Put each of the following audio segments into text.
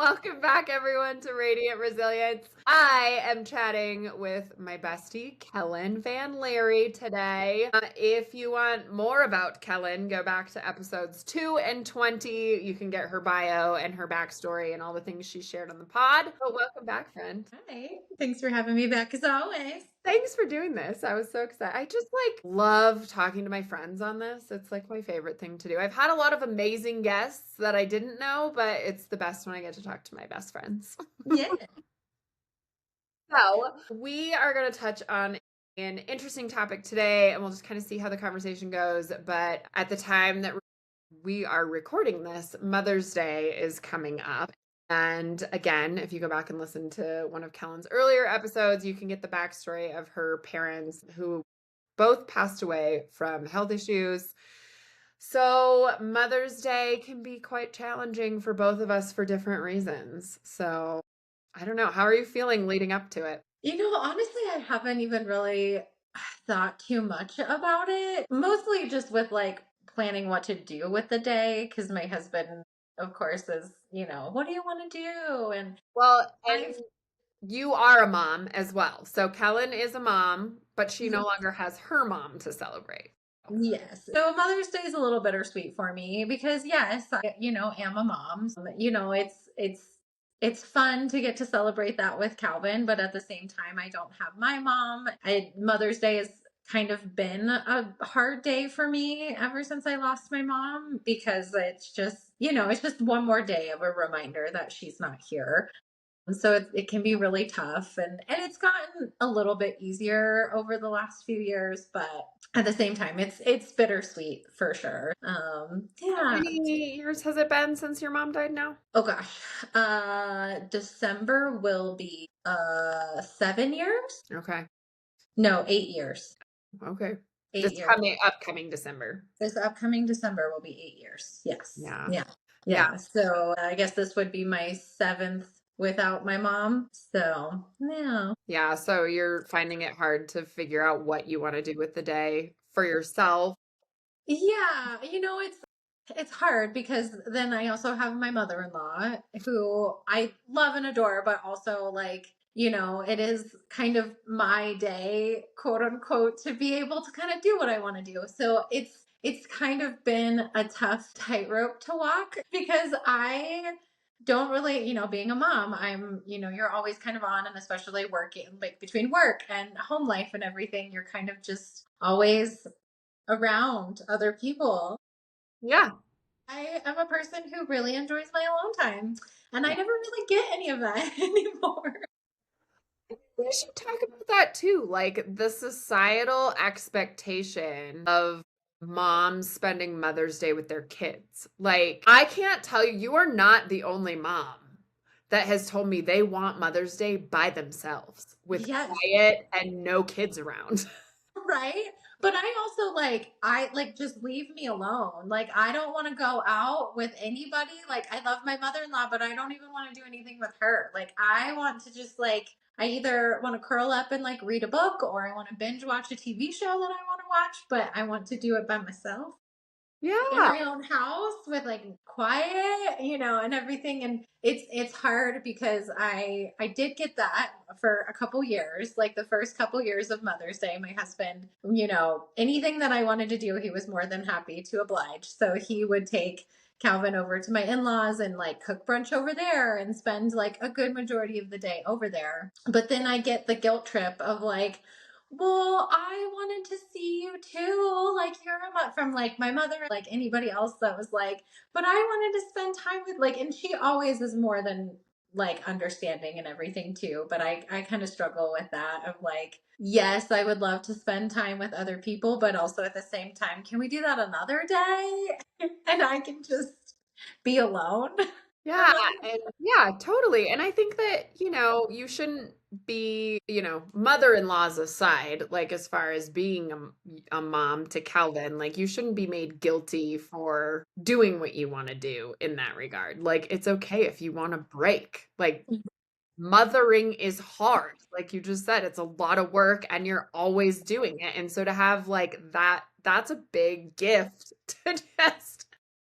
Welcome back, everyone, to Radiant Resilience. I am chatting with my bestie, Kellen Van Laere, today. If you want more about Kellen, go back to episodes 2 and 20. You can get her bio and her backstory and all the things she shared on the pod. But welcome back, friend. Hi. Thanks for having me back as always. Thanks for doing this. I was so excited. I just love talking to my friends on this. It's like my favorite thing to do. I've had a lot of amazing guests that I didn't know, but it's the best when I get to talk to my best friends. Yeah. So, we are going to touch on an interesting topic today, and we'll just kind of see how the conversation goes. But at the time that we are recording this, Mother's Day is coming up. And again, if you go back and listen to one of Kellen's earlier episodes, you can get the backstory of her parents who both passed away from health issues. So, Mother's Day can be quite challenging for both of us for different reasons. So, I don't know. How are you feeling leading up to it? Honestly, I haven't even really thought too much about it. Mostly just with planning what to do with the day, because my husband, of course, is, what do you want to do? And Well, and I've, you are a mom as well. So Kellen is a mom, but she no yeah, longer has her mom to celebrate. yes. So Mother's Day is a little bittersweet for me because yes, I, am a mom. It's fun to get to celebrate that with Calvin, but at the same time, I don't have my mom. Mother's Day has kind of been a hard day for me ever since I lost my mom because it's just one more day of a reminder that she's not here. So it can be really tough, and it's gotten a little bit easier over the last few years, but at the same time it's bittersweet for sure. How Yeah. many years has it been since your mom died now? Oh gosh. December will be 7 years. Okay. No, 8 years. Okay. Eight This years. upcoming December. This upcoming December will be 8 years. Yes. Yeah. Yeah. Yeah. Yeah. So I guess this would be my seventh without my mom. So yeah. Yeah. So you're finding it hard to figure out what you want to do with the day for yourself. Yeah, it's hard because then I also have my mother-in-law who I love and adore, but also it is kind of my day, quote unquote, to be able to kind of do what I want to do. So it's kind of been a tough tightrope to walk because I don't really, being a mom, you're always kind of on, and especially working like between work and home life and everything, you're kind of just always around other people. Yeah. I am a person who really enjoys my alone time, and I never really get any of that anymore. We should talk about that too. Like the societal expectation of moms spending Mother's Day with their kids. Like, I can't tell you, you are not the only mom that has told me they want Mother's Day by themselves with Yes, quiet and no kids around. right? But I also I just leave me alone. Like I don't want to go out with anybody. Like I love my mother-in-law, but I don't even want to do anything with her. Like I want to just I either want to curl up and read a book or I want to binge watch a TV show that I want to watch, but I want to do it by myself in Yeah. my own house with quiet, and everything. And it's hard because I did get that for a couple years, like the first couple years of Mother's Day. My husband, anything that I wanted to do, he was more than happy to oblige. So he would take Calvin over to my in-laws and cook brunch over there and spend a good majority of the day over there. But then I get the guilt trip of well, I wanted to see you too. You're from my mother, anybody else that was but I wanted to spend time with and she always is more than understanding and everything too. But I kind of struggle with that of yes, I would love to spend time with other people, but also at the same time, can we do that another day? And I can just be alone for Yeah, Mother's and yeah, totally. And I think that, you shouldn't be, mother-in-laws aside, like as far as being a mom to Calvin, like you shouldn't be made guilty for doing what you want to do in that regard. Like it's okay if you want to break. Like Day. mothering is hard. Like you just said, it's a lot of work and you're always doing it. And so to have that's a big gift to just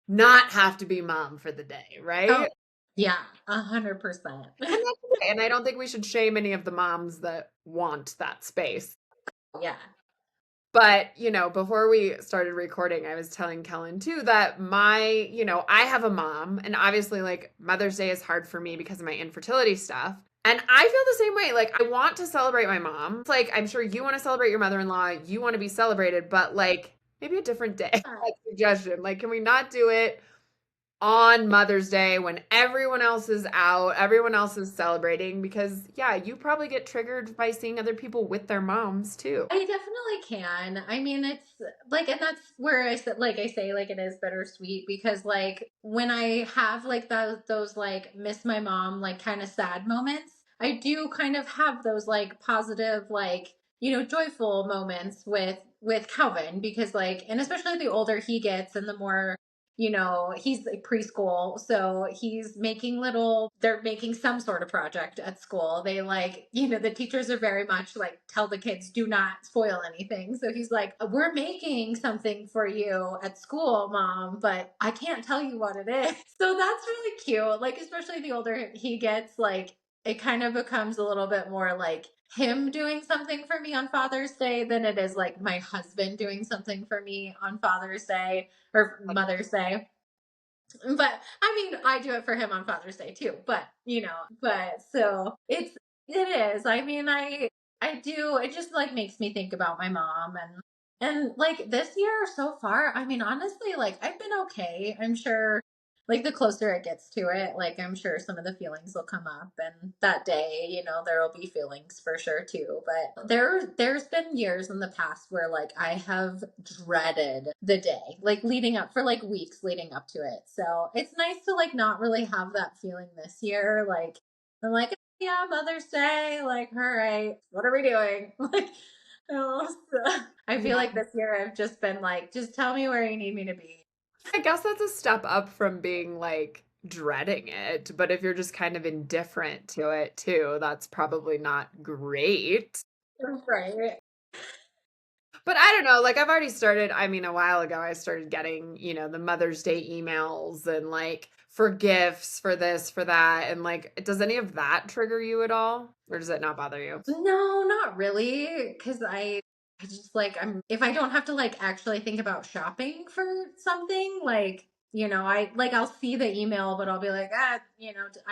not have to be mom for the day, Oh, right? Yeah, 100%. And that's okay. And I don't think we should shame any of the moms that want that space. Yeah. But, before we started recording, I was telling Kellen too that I have a mom, and obviously, like, Mother's Day is hard for me because of my infertility stuff. And I feel the same way. Like, I want to celebrate my mom. It's like, I'm sure you want to celebrate your mother in law, you want to be celebrated, but like, maybe a different day. That's a suggestion. Like, can we not do it on Mother's Day when everyone else is out, everyone else is celebrating? Because, yeah, you probably get triggered by seeing other people with their moms too. I definitely can. I mean, it's like, and that's where I said, like, I say, like, it is bittersweet because, like, when I have like those like miss my mom, like, kind of sad moments, I do kind of have those like positive, like, joyful moments with Calvin because, like, and especially the older he gets and the more he's like preschool, so they're making some sort of project at school. They like, the teachers are very much like, tell the kids, do not spoil anything. So he's like, we're making something for you at school, mom, but I can't tell you what it is. So that's really cute. Like, especially the older he gets, like, it kind of becomes a little bit more like him doing something for me on Father's Day than it is like my husband doing something for me on Father's Day or Mother's Day. But I mean, I do it for him on Father's Day too. But so it is. I mean, I do. It just like makes me think about my mom and like this year so far. I mean, honestly, like I've been okay. I'm sure. Like the closer it gets to it, like I'm sure some of the feelings will come up, and that day, there will be feelings for sure too. But there's been years in the past where like I have dreaded the day, like leading up for like weeks leading up to it. So it's nice to like not really have that feeling this year. Like I'm like, yeah, Mother's Day, like, all right, what are we doing? Like, so I feel like this year I've just been like, just tell me where you need me to be. I guess that's a step up from being like dreading it, but if you're just kind of indifferent to it too, that's probably not great. Right. But I don't know, like I've already started, I mean, a while ago, I started getting, the Mother's Day emails and like for gifts, for this, for that. And like, does any of that trigger you at all? Or does it not bother you? No, not really. Cause I just like, if I don't have to like actually think about shopping for something, like, I'll see the email, but I'll be like, I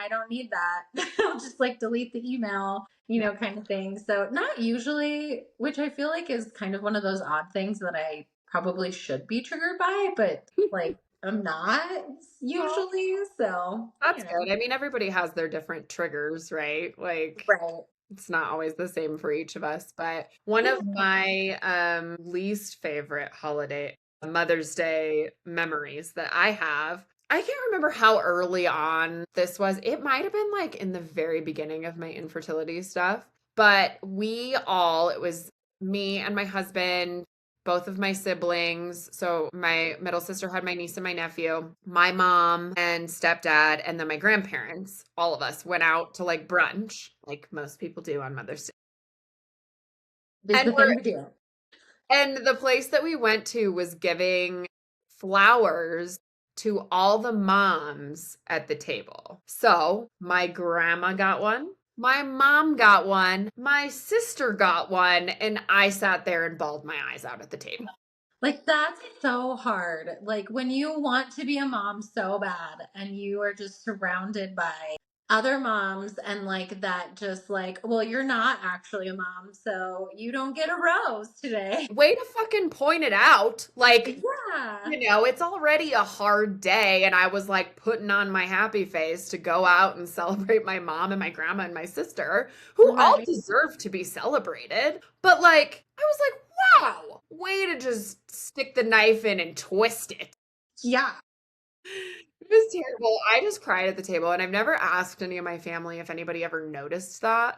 don't need that. I'll just like delete the email, Yeah. kind of thing. So not usually, which I feel like is kind of one of those odd things that I probably should be triggered by, but like I'm not Well, usually. So, that's good. I mean, everybody has their different triggers, right? Like, right. it's not always the same for each of us, but one of Yeah. my least favorite holiday Mother's Day memories that I have, I can't remember how early on this was. It might have been like in the very beginning of my infertility stuff, but it was me and my husband, both of my siblings. So my middle sister had my niece and my nephew, my mom and stepdad, and then my grandparents. All of us went out to like brunch, like most people do on Mother's Day. Is And the thing to do. the place that we went to was giving flowers to all the moms at the table. So my grandma got one. My mom got one, my sister got one, and I sat there and bawled my eyes out at the table. Like that's so hard. Like when you want to be a mom so bad and you are just surrounded by other moms and like that just like, well, you're not actually a mom, so you don't get a rose today. Way to fucking point it out. Like, Yeah. it's already a hard day, and I was like putting on my happy face to go out and celebrate my mom and my grandma and my sister, who all Right. deserve to be celebrated. But like, I was like, wow, way to just stick the knife in and twist it. Yeah. It was terrible. I just cried at the table, and I've never asked any of my family if anybody ever noticed that.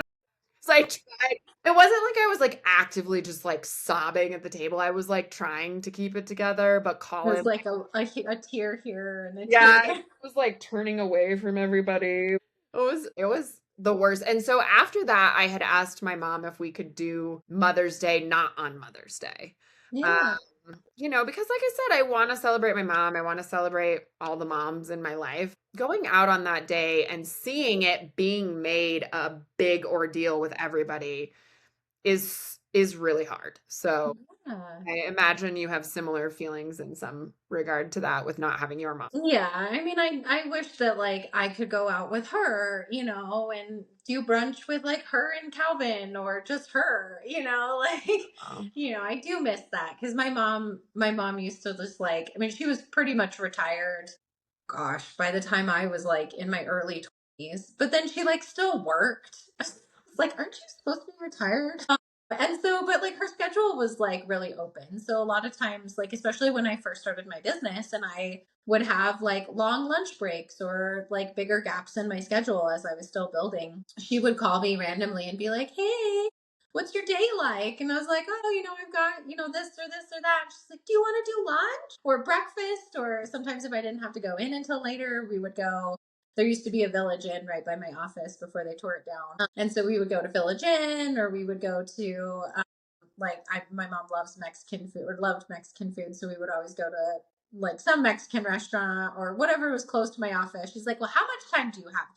So I tried. It wasn't like I was like actively just like sobbing at the table. I was like trying to keep it together, but There's Colin, like a tear here and a tear yeah, there. I was like turning away from everybody. It was the worst. And so after that, I had asked my mom if we could do Mother's Day not on Mother's Day. Um, Yeah. Because like I said, I want to celebrate my mom. I want to celebrate all the moms in my life. Going out on that day and seeing it being made a big ordeal with everybody is really hard. So Yeah. I imagine you have similar feelings in some regard to that with not having your mom. Yeah, I mean, I wish that like I could go out with her, and do brunch with like her and Calvin or just her, like Oh, I do miss that because my mom used to just like, I mean, she was pretty much retired. Gosh, by the time I was like in my early 20s, but then she like still worked. It's like, aren't you supposed to be retired? And so, but like her schedule was like really open. So a lot of times, like, especially when I first started my business and I would have like long lunch breaks or like bigger gaps in my schedule as I was still building, she would call me randomly and be like, hey, what's your day like? And I was like, oh, I've got, this or that. And she's like, do you want to do lunch or breakfast? Or sometimes if I didn't have to go in until later, we would go. There used to be a Village Inn right by my office before they tore it down. And so we would go to Village Inn or we would go to like my mom loves Mexican food or loved Mexican food, so we would always go to like some Mexican restaurant or whatever was close to my office. She's like, "Well, how much time do you have?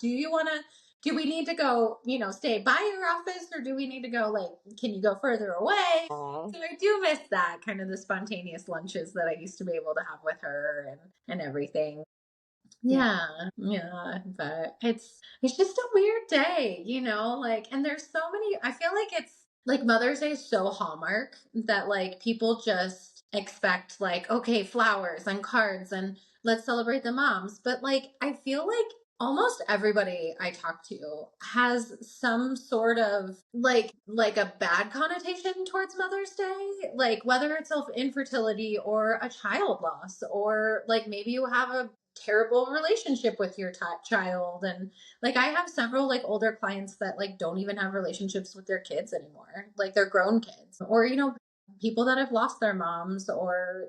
Do we need to go, stay by your office or do we need to go like can you go further away?" aw. So I do miss that kind of the spontaneous lunches that I used to be able to have with her and everything. Yeah. Yeah, yeah, but it's just a weird day, like and there's so many I feel like it's like Mother's Day is so hallmark that like people just expect like okay, flowers and cards and let's celebrate the moms, but like I feel like almost everybody I talk to has some sort of like a bad connotation towards Mother's Day, like whether it's infertility or a child loss or like maybe you have a terrible relationship with your child, and like I have several like older clients that like don't even have relationships with their kids anymore, like they're grown kids, or people that have lost their moms, or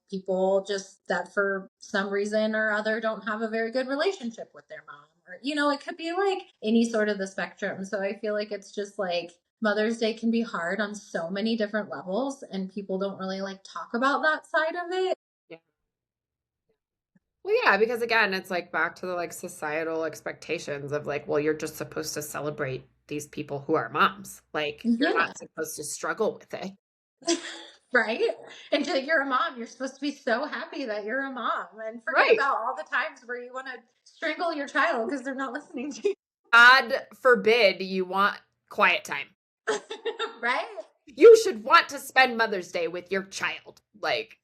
people just that for some reason or other don't have a very good relationship with their mom, or it could be like any sort of the spectrum. So I feel like it's just like Mother's Day can be hard on so many different levels and people don't really like talk about that side of it. Yeah. Well, yeah, because again, it's like back to the like societal expectations of like, well, you're just supposed to celebrate these people who are moms. Like, you're Yeah. not supposed to struggle with it. Right? Until you're a mom, you're supposed to be so happy that you're a mom and forget Right. about all the times where you want to strangle your child because they're not listening to you. God forbid you want quiet time. Right? You should want to spend Mother's Day with your child. Like,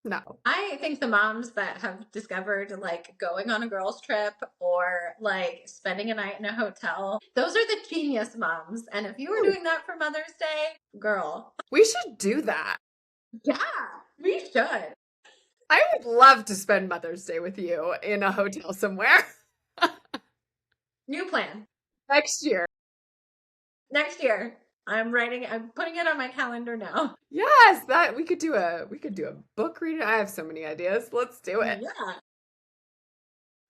no. I think the moms that have discovered like going on a girls' trip or like spending a night in a hotel, those are the genius moms. And if you were Ooh, doing that for Mother's Day, girl, we should do that. yeah, we should. I would love to spend Mother's Day with you in a hotel somewhere New plan. next year. Next year. I'm putting it on my calendar now. Yes, that we could do a book reading. I have so many ideas. Let's do it. Yeah.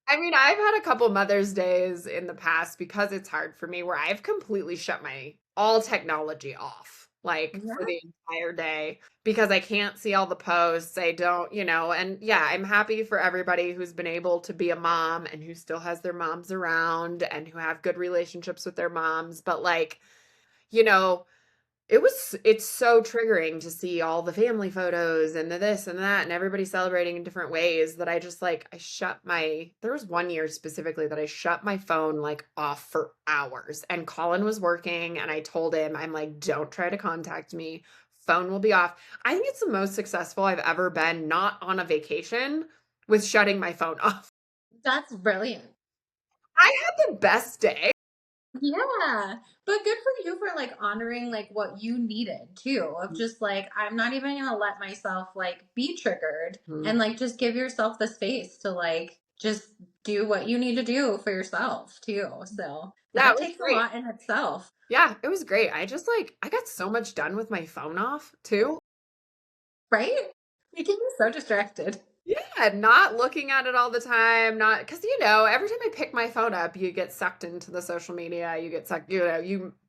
I mean, I've had a couple Mother's Days in the past because it's hard for me where I've completely shut my all technology off, like for Yeah. the entire day because I can't see all the posts. I don't, and yeah, I'm happy for everybody who's been able to be a mom and who still has their moms around and who have good relationships with their moms. But like, you know, it's so triggering to see all the family photos and the this and that and everybody celebrating in different ways that I just like there was one year specifically that I shut my phone like off for hours and Colin was working and I told him I'm like don't try to contact me, phone will be off. I think it's the most successful I've ever been not on a vacation with shutting my phone off. That's brilliant. I had the best day. Yeah. But good for you for like honoring like what you needed too, of just like, I'm not even gonna let myself like be triggered Mhm. and like just give yourself the space to like just do what you need to do for yourself too. So Yeah, that it was takes a great. lot in itself. Yeah, it was great. I got so much done with my phone off too. Right? You can be so distracted. Yeah, not looking at it all the time, not because every time I pick my phone up, you get sucked into the social media, you get sucked,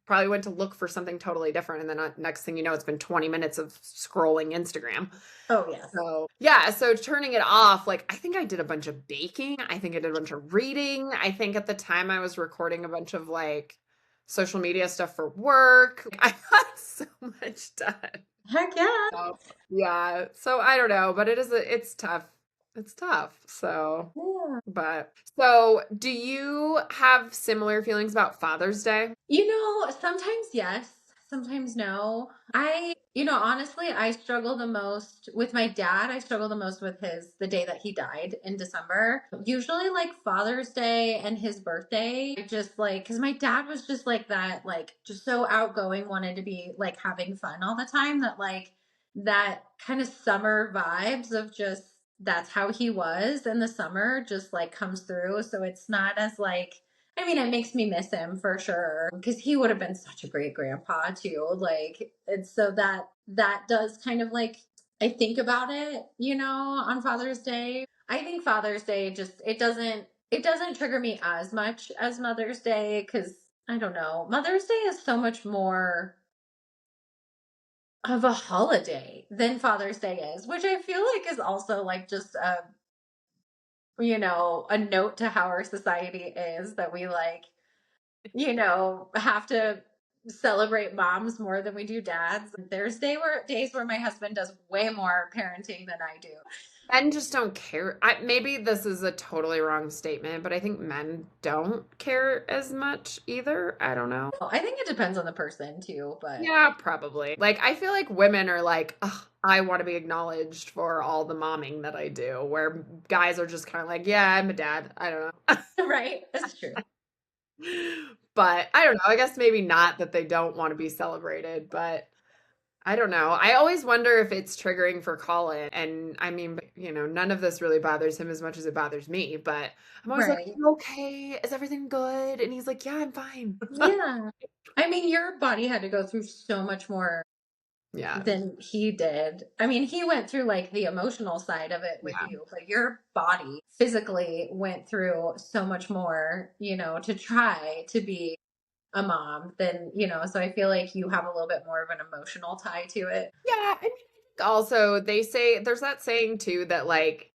probably went to look for something totally different. And then next thing you know, it's been 20 minutes of scrolling Instagram. Oh, yes. So, yeah, so turning it off, like, I think I did a bunch of baking. I think I did a bunch of reading. I think at the time I was recording a bunch of like social media stuff for work. I got so much done. Heck yeah. So, yeah. So I don't know, but it's tough. It's tough. So, Yeah. but so do you have similar feelings about Father's Day? Sometimes yes, sometimes no. Honestly, I struggle the most with my dad. I struggle the most with the day that he died in December. Usually, like Father's Day and his birthday, I just like, because my dad was just like that, like, just so outgoing, wanted to be like having fun all the time, that like, that kind of summer vibes of just, that's how he was in the summer just like comes through. So it's not as like, it makes me miss him for sure because he would have been such a great grandpa too. Like, and so that does kind of like, I think about it, on Father's Day. I think Father's Day just it doesn't trigger me as much as Mother's Day because I don't know. Mother's Day is so much more of a holiday than Father's Day is, which I feel like is also like just a note to how our society is that we like have to celebrate moms more than we do dads. There's days where my husband does way more parenting than I do. Men just don't care. Maybe this is a totally wrong statement, but I think men don't care as much either. I don't know. I think it depends on the person too, but Yeah, probably. Like, I feel like women are like, "Ugh, I want to be acknowledged for all the momming that I do," where guys are just kind of like, yeah, I'm a dad. I don't know. right, that's true. But I don't know. I guess maybe not that they don't want to be celebrated, but I don't know. I always wonder if it's triggering for Colin. And I mean, none of this really bothers him as much as it bothers me, but I'm always like, Right. "You okay? Is everything good?" And he's like, "Yeah, I'm fine." Yeah. Your body had to go through so much more Yeah. than he did. He went through like the emotional side of it with Yeah. you, but your body physically went through so much more, to try to be a mom than, so I feel like you have a little bit more of an emotional tie to it. Yeah, I mean, also they say there's that saying too that like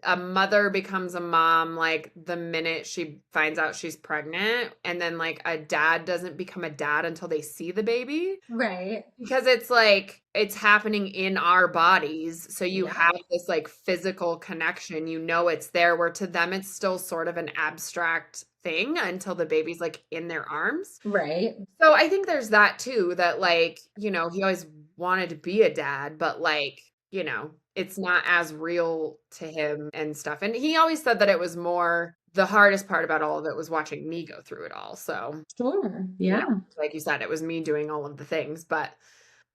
a mother becomes a mom like the minute she finds out she's pregnant, and then like a dad doesn't become a dad until they see the baby. Right. Because it's like it's happening in our bodies. So you Yeah. have this like physical connection, it's there, where to them it's still sort of an abstract thing until the baby's like in their arms. Right. So I think there's that too, that like, he always wanted to be a dad, but like, it's not as real to him and stuff. And he always said that it was more the hardest part about all of it was watching me go through it all. So, Sure. Yeah. like you said, it was me doing all of the things, but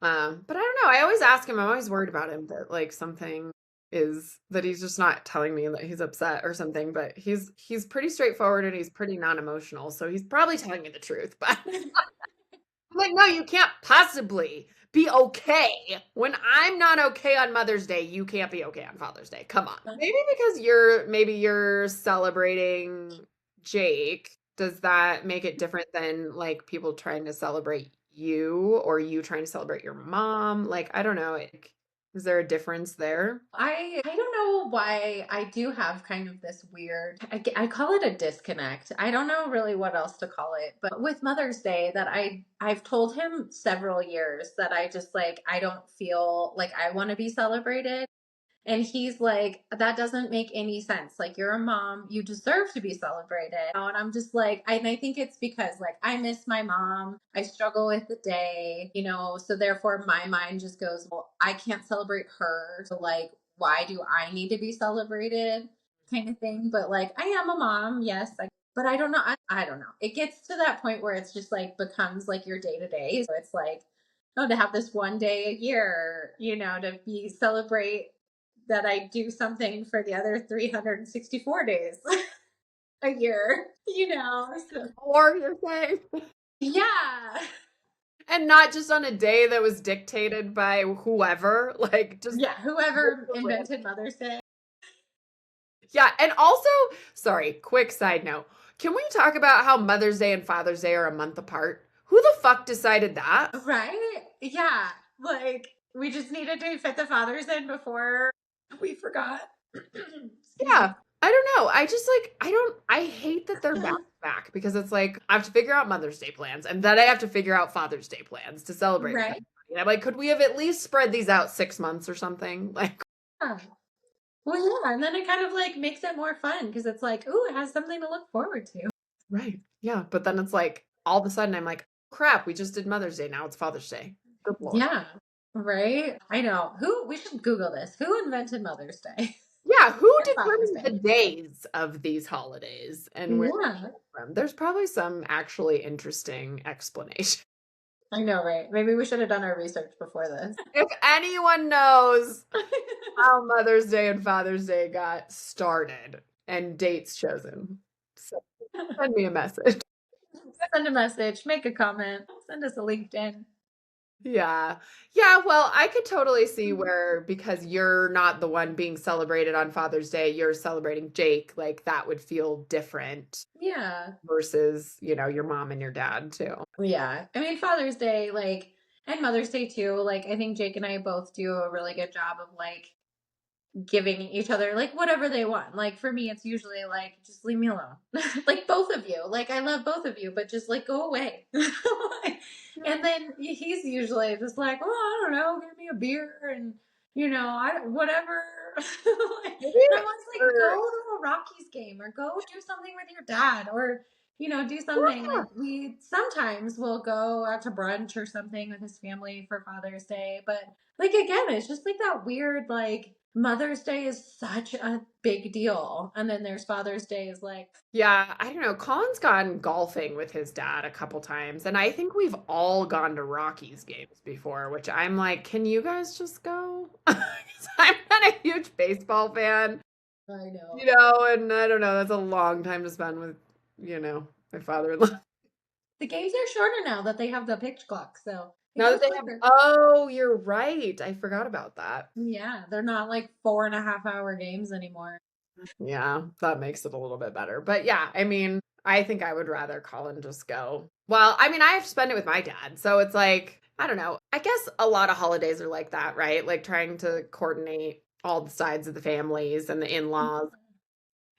I don't know. I always ask him, I'm always worried about him that like something is that he's just not telling me that he's upset or something, but he's pretty straightforward and he's pretty non-emotional, so he's probably telling me the truth. But I'm like, no, you can't possibly be okay. When I'm not okay on Mother's Day, you can't be okay on Father's Day. Come on. Maybe because you're celebrating Jake. Does that make it different than like people trying to celebrate you or you trying to celebrate your mom? Like, I don't know. Is there a difference there? I don't know why I do have kind of this weird, I call it a disconnect. I don't know really what else to call it, but with Mother's Day that I've told him several years that I just like, I don't feel like I want to be celebrated. And he's like, that doesn't make any sense. Like, you're a mom, you deserve to be celebrated. And I'm just like, and I think it's because, like, I miss my mom. I struggle with the day, so therefore my mind just goes, well, I can't celebrate her. So, like, why do I need to be celebrated? Kind of thing. But, like, I am a mom, yes. But I don't know. I don't know. It gets to that point where it's just like becomes like your day to day. So it's like, oh, to have this one day a year, to be celebrate that I do something for the other 364 days a year, So, Or you're saying, yeah. and not just on a day that was dictated by whoever, like just Yeah. Whoever invented Mother's Day. yeah, and also, sorry, quick side note. Can we talk about how Mother's Day and Father's Day are a month apart? Who the fuck decided that? Right? Yeah. Like, we just needed to fit the fathers in before we forgot. Excuse me. Yeah. I don't know. I just like I hate that they're back to back because it's like I have to figure out Mother's Day plans and then I have to figure out Father's Day plans to celebrate with Right? everybody. And I'm like, could we have at least spread these out 6 months or something? Like, Yeah. Well, yeah. And then it kind of like makes it more fun because it's like, ooh, it has something to look forward to. right. Yeah. But then it's like all of a sudden I'm like, crap, we just did Mother's Day. Now it's Father's Day. Good Lord. Yeah. Right? I know. We should Google this. Who invented Mother's Day? Yeah, who And Father's determines the Day. days of these holidays and where they Yeah. came from? There's probably some actually interesting explanation. I know, right? Maybe we should have done our research before this. If anyone knows how Mother's Day and Father's Day got started and dates chosen, so send me a message. Send a message, make a comment, send us a LinkedIn. Yeah. Yeah, well, I could totally see where because you're not the one being celebrated on Father's Day, you're celebrating Jake, like that would feel different Yeah. versus, your mom and your dad too. Yeah. I mean, Father's Day, like, and Mother's Day too. Like, I think Jake and I both do a really good job of like giving each other like whatever they want. Like for me, it's usually like just leave me alone. Like both of you. Like I love both of you, but just like go away. And then he's usually just like, well, I don't know, give me a beer and I whatever. Maybe And I'm always like, go or to a Rockies game or go do something with your dad or do something like yeah. we sometimes will go out to brunch or something with his family for Father's Day, but like again, it's just like that weird like Mother's Day is such a big deal. And then there's Father's Day is like Yeah, I don't know. Colin's gone golfing with his dad a couple times, and I think we've all gone to Rockies games before, which I'm like, can you guys just go? 'Cause I'm not a huge baseball fan, I know. and I don't know, that's a long time to spend with, my father-in-law. The games are shorter now that they have the pitch clock, so it Now that goes they have, quicker. oh, you're right. I forgot about that. Yeah, they're not like 4.5 hour games anymore. Yeah, that makes it a little bit better. But yeah, I mean, I think I would rather Colin just go. Well, I mean, I have to spend it with my dad. So it's like, I don't know. I guess a lot of holidays are like that, right? Like trying to coordinate all the sides of the families and the in-laws,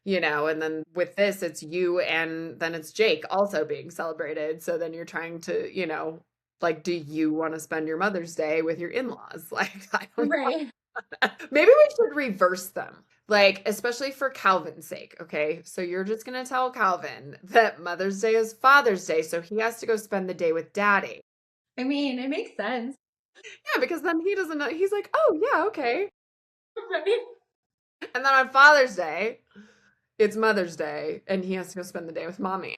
and then with this, it's you and then it's Jake also being celebrated. So then you're trying to, like, do you want to spend your Mother's Day with your in-laws? Like, I don't Right. Maybe we should reverse them. Like, especially for Calvin's sake, okay? So you're just gonna tell Calvin that Mother's Day is Father's Day, so he has to go spend the day with Daddy. I mean, it makes sense. Yeah, because then he doesn't know. He's like, oh, yeah, okay. Right. And then on Father's Day, it's Mother's Day, and he has to go spend the day with Mommy.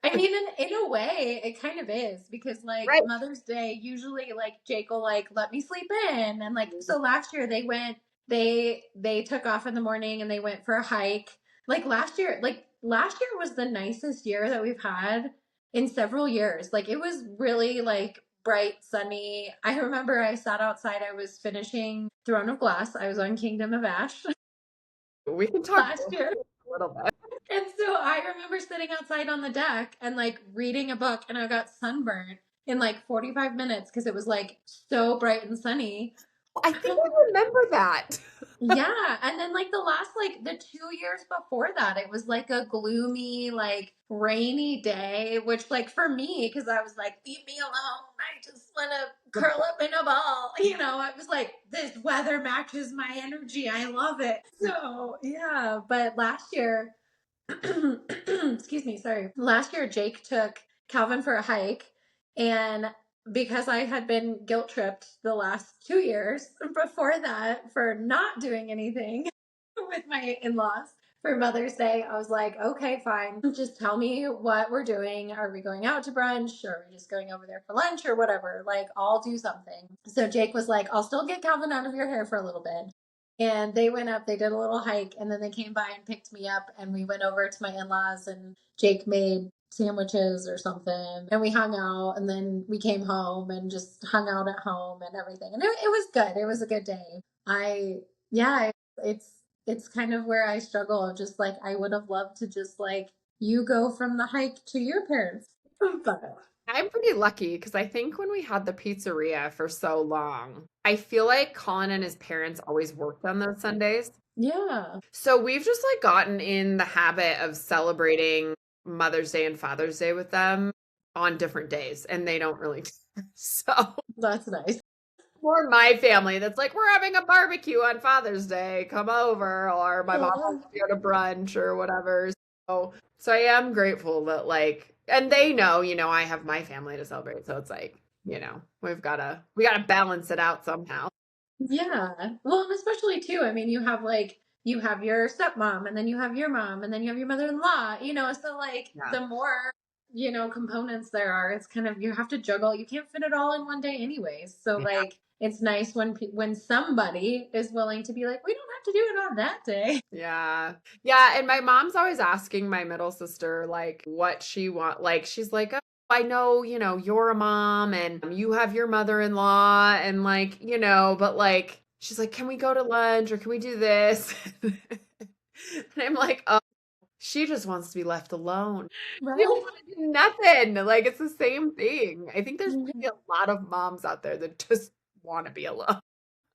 I mean, in a way, it kind of is because like Right. Mother's Day, usually like Jake will like let me sleep in, and like so last year they took off in the morning and they went for a hike. Like last year was the nicest year that we've had in several years. Like it was really like bright, sunny. I remember I sat outside. I was finishing Throne of Glass. I was on Kingdom of Ash We can talk last a year. little bit. And so I remember sitting outside on the deck and like reading a book, and I got sunburned in like 45 minutes because it was like so bright and sunny. I think I remember that. Yeah. And then like the last, like the 2 years before that, it was like a gloomy, like rainy day, which like for me, because I was like, leave me alone. I just want to curl up in a ball. I was like, this weather matches my energy. I love it. So yeah. But last year, excuse me, sorry. Last year, Jake took Calvin for a hike, and because I had been guilt tripped the last 2 years before that for not doing anything with my in laws for Mother's Day, I was like, okay, fine. Just tell me what we're doing. Are we going out to brunch? Or are we just going over there for lunch or whatever? Like, I'll do something. So Jake was like, I'll still get Calvin out of your hair for a little bit. And they went up, they did a little hike, and then they came by and picked me up. And we went over to my in laws, and Jake made sandwiches or something. And we hung out, and then we came home and just hung out at home and everything. And it was good. It was a good day. Yeah, it's kind of where I struggle of just like, I would have loved to just like, you go from the hike to your parents. But I'm pretty lucky because I think when we had the pizzeria for so long, I feel like Colin and his parents always worked on those Sundays. Yeah, So we've just like gotten in the habit of celebrating Mother's Day and Father's Day with them on different days, and they don't really care. So that's nice. more my family that's like, we're having a barbecue on Father's Day, come over, or my mom Aw. wants to go to brunch or whatever. So I am grateful that like, and they know, I have my family to celebrate. So it's like, we gotta balance it out somehow. Yeah. Well, and especially too, I mean, you have your stepmom and then you have your mom and then you have your mother-in-law, so like Yeah. the more, components there are, it's kind of you have to juggle. You can't fit it all in one day anyways. So Yeah. like it's nice when somebody is willing to be like, we don't have to do it on that day. Yeah. Yeah. And my mom's always asking my middle sister, like, what she want. Like, she's like, oh, I know, you're a mom and you have your mother-in-law and like, but like, she's like, can we go to lunch or can we do this? And I'm like, oh, she just wants to be left alone. She don't Right? want to do nothing. Like, it's the same thing. I think there's maybe a lot of moms out there that just want to be alone.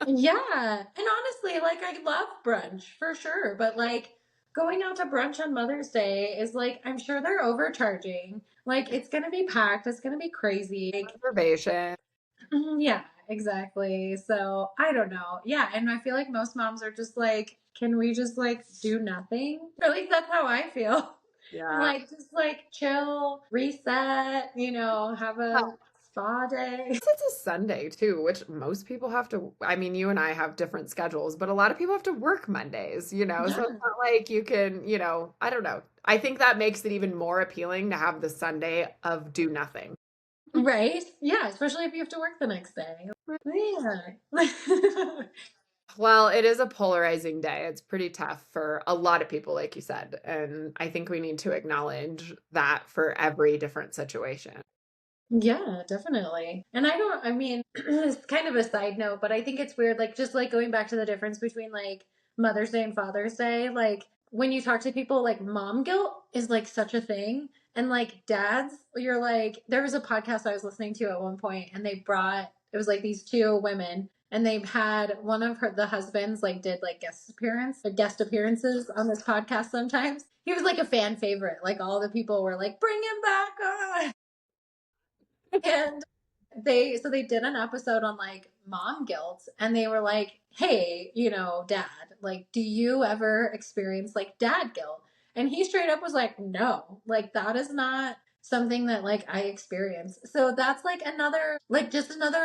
Yeah. And honestly, like I love brunch for sure, but like going out to brunch on Mother's Day is like I'm sure they're overcharging. Like it's going to be packed, it's going to be crazy. Like Reservation. yeah, exactly. So, I don't know. Yeah, and I feel like most moms are just like, can we just like do nothing? Or at least that's how I feel. Yeah. Like just like chill, reset, have a spa day. It's a Sunday too, which most people have to. I mean, you and I have different schedules, but a lot of people have to work Mondays. So it's Yeah. not like you can, I don't know. I think that makes it even more appealing to have the Sunday of do nothing. Right? Yeah, especially if you have to work the next day. Yeah. Well, it is a polarizing day. It's pretty tough for a lot of people, like you said. And I think we need to acknowledge that for every different situation. Yeah, definitely. And I mean, it's kind of a side note, but I think it's weird, like, just like going back to the difference between like Mother's Day and Father's Day, like, when you talk to people, like, mom guilt is like such a thing. And like dads, you're like, there was a podcast I was listening to at one point, and it was like these two women, and they've had one of the husbands, like, did like guest appearances on this podcast sometimes. He was like a fan favorite. Like, all the people were like, bring him back on. And they did an episode on like mom guilt, and they were like, hey, dad, like, do you ever experience like dad guilt? And he straight up was like, no, like that is not something that like I experience. So that's like another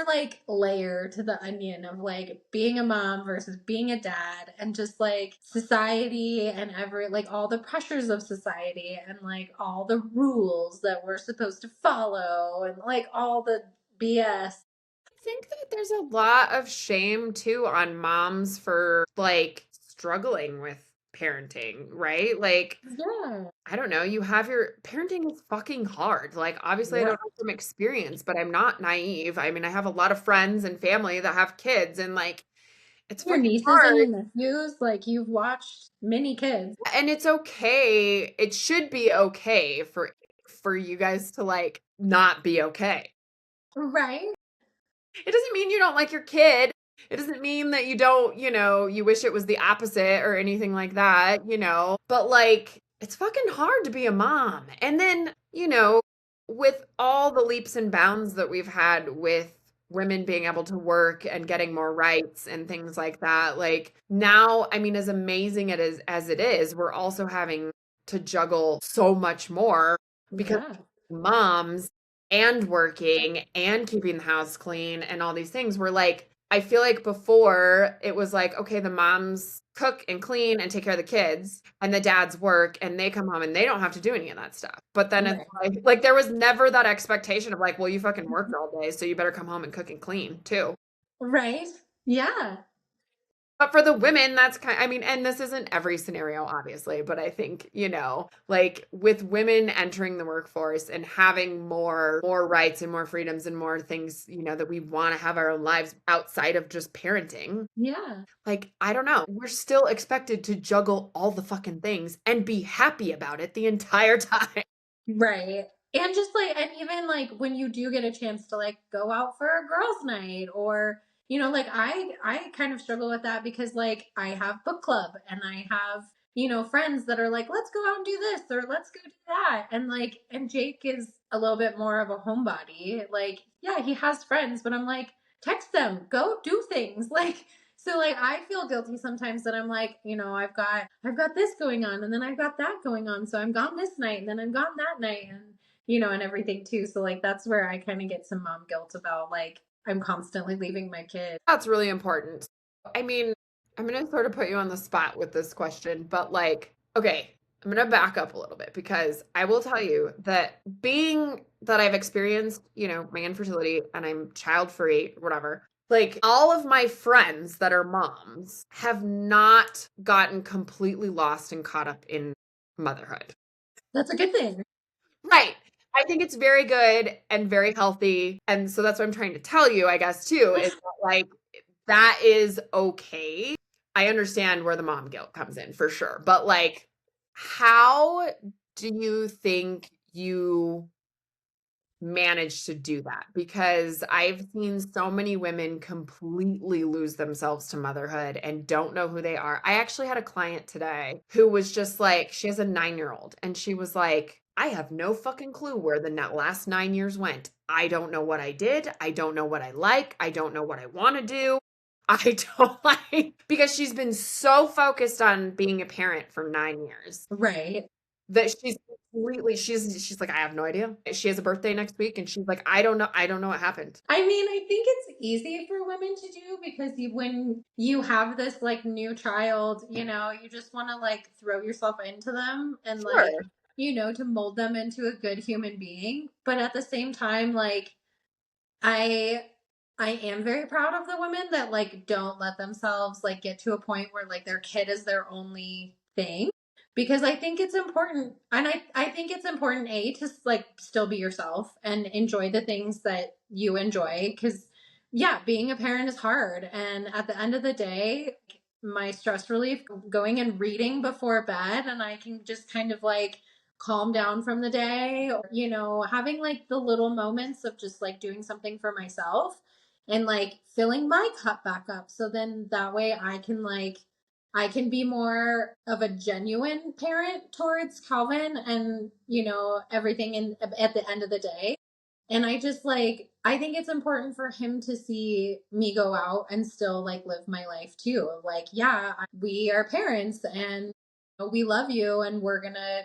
like layer to the onion of like being a mom versus being a dad, and just like society and every like all the pressures of society and like all the rules that we're supposed to follow and like all the BS. I think that there's a lot of shame too on moms for like struggling with parenting, right? Like, Yeah. I don't know, you have your parenting is fucking hard. Like, obviously, I don't Yeah. know from experience, but I'm not naive. I mean, I have a lot of friends and family that have kids, and like, it's Your fucking nieces and hard. your nephews, like you've watched many kids. And it's okay. It should be okay for you guys to like not be okay. Right? It doesn't mean you don't like your kid. It doesn't mean that you don't, you wish it was the opposite or anything like that. But like, it's fucking hard to be a mom. And then, with all the leaps and bounds that we've had with women being able to work and getting more rights and things like that, like now, I mean, as amazing as it is, we're also having to juggle so much more because Yeah. moms and working and keeping the house clean and all these things were like I feel like before it was like okay the moms cook and clean and take care of the kids and the dads work and they come home and they don't have to do any of that stuff but then it's Right. like there was never that expectation of like well you fucking worked all day so you better come home and cook and clean too. Right? Yeah. But for the women, I mean, and this isn't every scenario, obviously, but I think, like with women entering the workforce and having more rights and more freedoms and more things, that we want to have our own lives outside of just parenting. Yeah. Like, I don't know. We're still expected to juggle all the fucking things and be happy about it the entire time. Right. And just like, and even like when you do get a chance to like go out for a girls' night, or, like I kind of struggle with that because like I have book club and I have, friends that are like, let's go out and do this or let's go do that. And like, and Jake is a little bit more of a homebody. Like, yeah, he has friends, but I'm like, text them, go do things. Like, so like I feel guilty sometimes that I'm like, I've got this going on and then I've got that going on. So I'm gone this night and then I'm gone that night. And and everything too. So like that's where I kind of get some mom guilt about like I'm constantly leaving my kids. That's really important. I mean, I'm going to sort of put you on the spot with this question, but like, okay, I'm going to back up a little bit because I will tell you that being that I've experienced, my infertility and I'm child free, whatever, like all of my friends that are moms have not gotten completely lost and caught up in motherhood. That's a good thing. Right. I think it's very good and very healthy. And so that's what I'm trying to tell you, I guess, too, is that like that is okay. I understand where the mom guilt comes in for sure. But like, how do you think you manage to do that? Because I've seen so many women completely lose themselves to motherhood and don't know who they are. I actually had a client today who was just like, she has a 9-year-old and she was like, I have no fucking clue where the last 9 years went. I don't know what I did. I don't know what I like. I don't know what I want to do. I don't like because she's been so focused on being a parent for 9 years Right. that she's like, I have no idea. She has a birthday next week and she's like, I don't know what happened. I mean, I think it's easy for women to do because when you have this like new child, you just want to like throw yourself into them and like, Sure. to mold them into a good human being. But at the same time, like I I am very proud of the women that like don't let themselves like get to a point where like their kid is their only thing, because I think it's important, and I think it's important to like still be yourself and enjoy the things that you enjoy, cuz yeah, being a parent is hard, and at the end of the day my stress relief going and reading before bed, and I can just kind of like calm down from the day, or having like the little moments of just like doing something for myself and like filling my cup back up, so then that way I can be more of a genuine parent towards Calvin and everything in at the end of the day. And I just like, I think it's important for him to see me go out and still like live my life too. Like, yeah, we are parents and we love you and we're going to,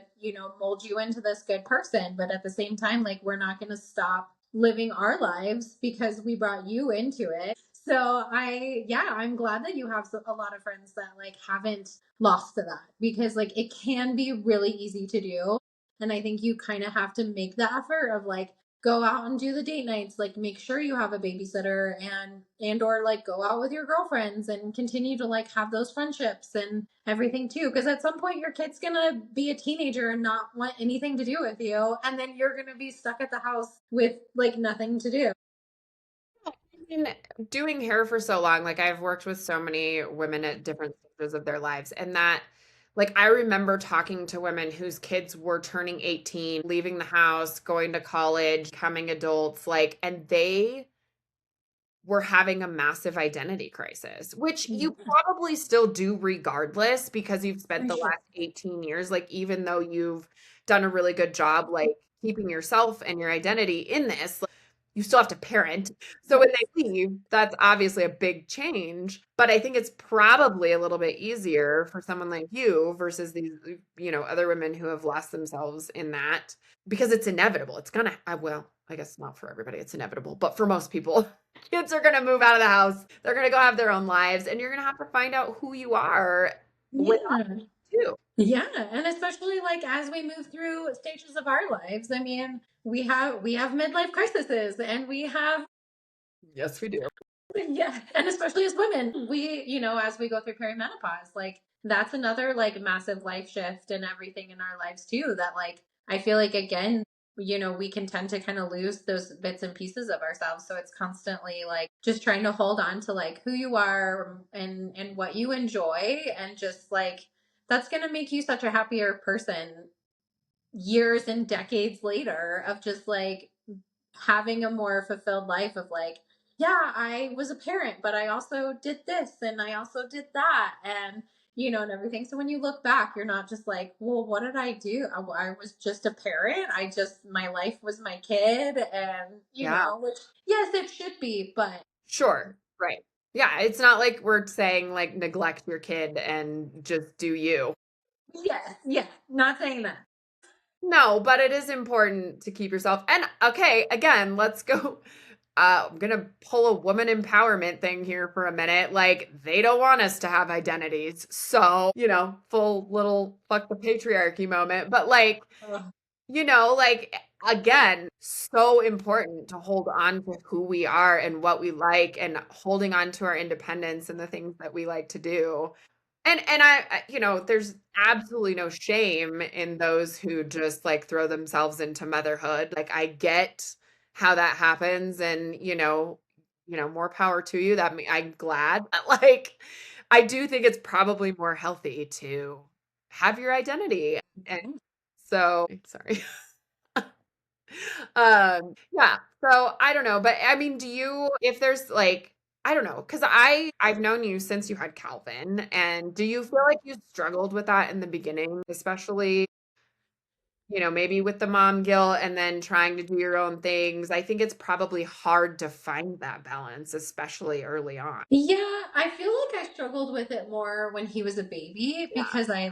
mold you into this good person. But at the same time, like, we're not going to stop living our lives because we brought you into it. So I'm glad that you have a lot of friends that like haven't lost to that, because like it can be really easy to do. And I think you kind of have to make the effort of like, go out and do the date nights, like make sure you have a babysitter, and or like go out with your girlfriends and continue to like have those friendships and everything too, because at some point your kid's gonna be a teenager and not want anything to do with you, and then you're gonna be stuck at the house with like nothing to do. I mean, doing hair for so long, like I've worked with so many women at different stages of their lives, and that, like, I remember talking to women whose kids were turning 18, leaving the house, going to college, becoming adults, like, and they were having a massive identity crisis, which you Yeah, probably still do regardless because you've spent for the sure. last 18 years, like, even though you've done a really good job, like, keeping yourself and your identity in this, like, you still have to parent. So when Yes. they leave, that's obviously a big change. But I think it's probably a little bit easier for someone like you versus these, other women who have lost themselves in that because it's inevitable. It's gonna, well, I guess not for everybody, it's inevitable, but for most people, kids are going to move out of the house. They're going to go have their own lives, and you're going to have to find out who you are with Yeah. too. Yeah, and especially like as we move through stages of our lives, I mean, we have midlife crises, and we have Yes, we do. yeah, and especially as women, as we go through perimenopause, like that's another like massive life shift and everything in our lives too. That like I feel like again, we can tend to kind of lose those bits and pieces of ourselves. So it's constantly like just trying to hold on to like who you are and what you enjoy, and just like that's gonna make you such a happier person. years and decades later of just like having a more fulfilled life of like, yeah, I was a parent, but I also did this and I also did that. And, and everything. So when you look back, you're not just like, well, what did I do? I was just a parent. My life was my kid. And, Yeah. which, yes, it should be, but Sure. Right. Yeah, it's not like we're saying like neglect your kid and just do you. yes, yeah, not saying that. No, but it is important to keep yourself. And okay, again, let's go. I'm gonna pull a woman empowerment thing here for a minute. Like, they don't want us to have identities. So, full little fuck the patriarchy moment. But like, Ugh. like again, so important to hold on to who we are and what we like and holding on to our independence and the things that we like to do. And there's absolutely no shame in those who just like throw themselves into motherhood. Like, I get how that happens, and more power to you. I'm glad. But like, I do think it's probably more healthy to have your identity. And so, sorry. Yeah. So I don't know, but I mean, if there's like, I don't know, because I've known you since you had Calvin, and do you feel like you struggled with that in the beginning, especially, maybe with the mom guilt and then trying to do your own things? I think it's probably hard to find that balance, especially early on. Yeah, I feel like I struggled with it more when he was a baby Yeah. because I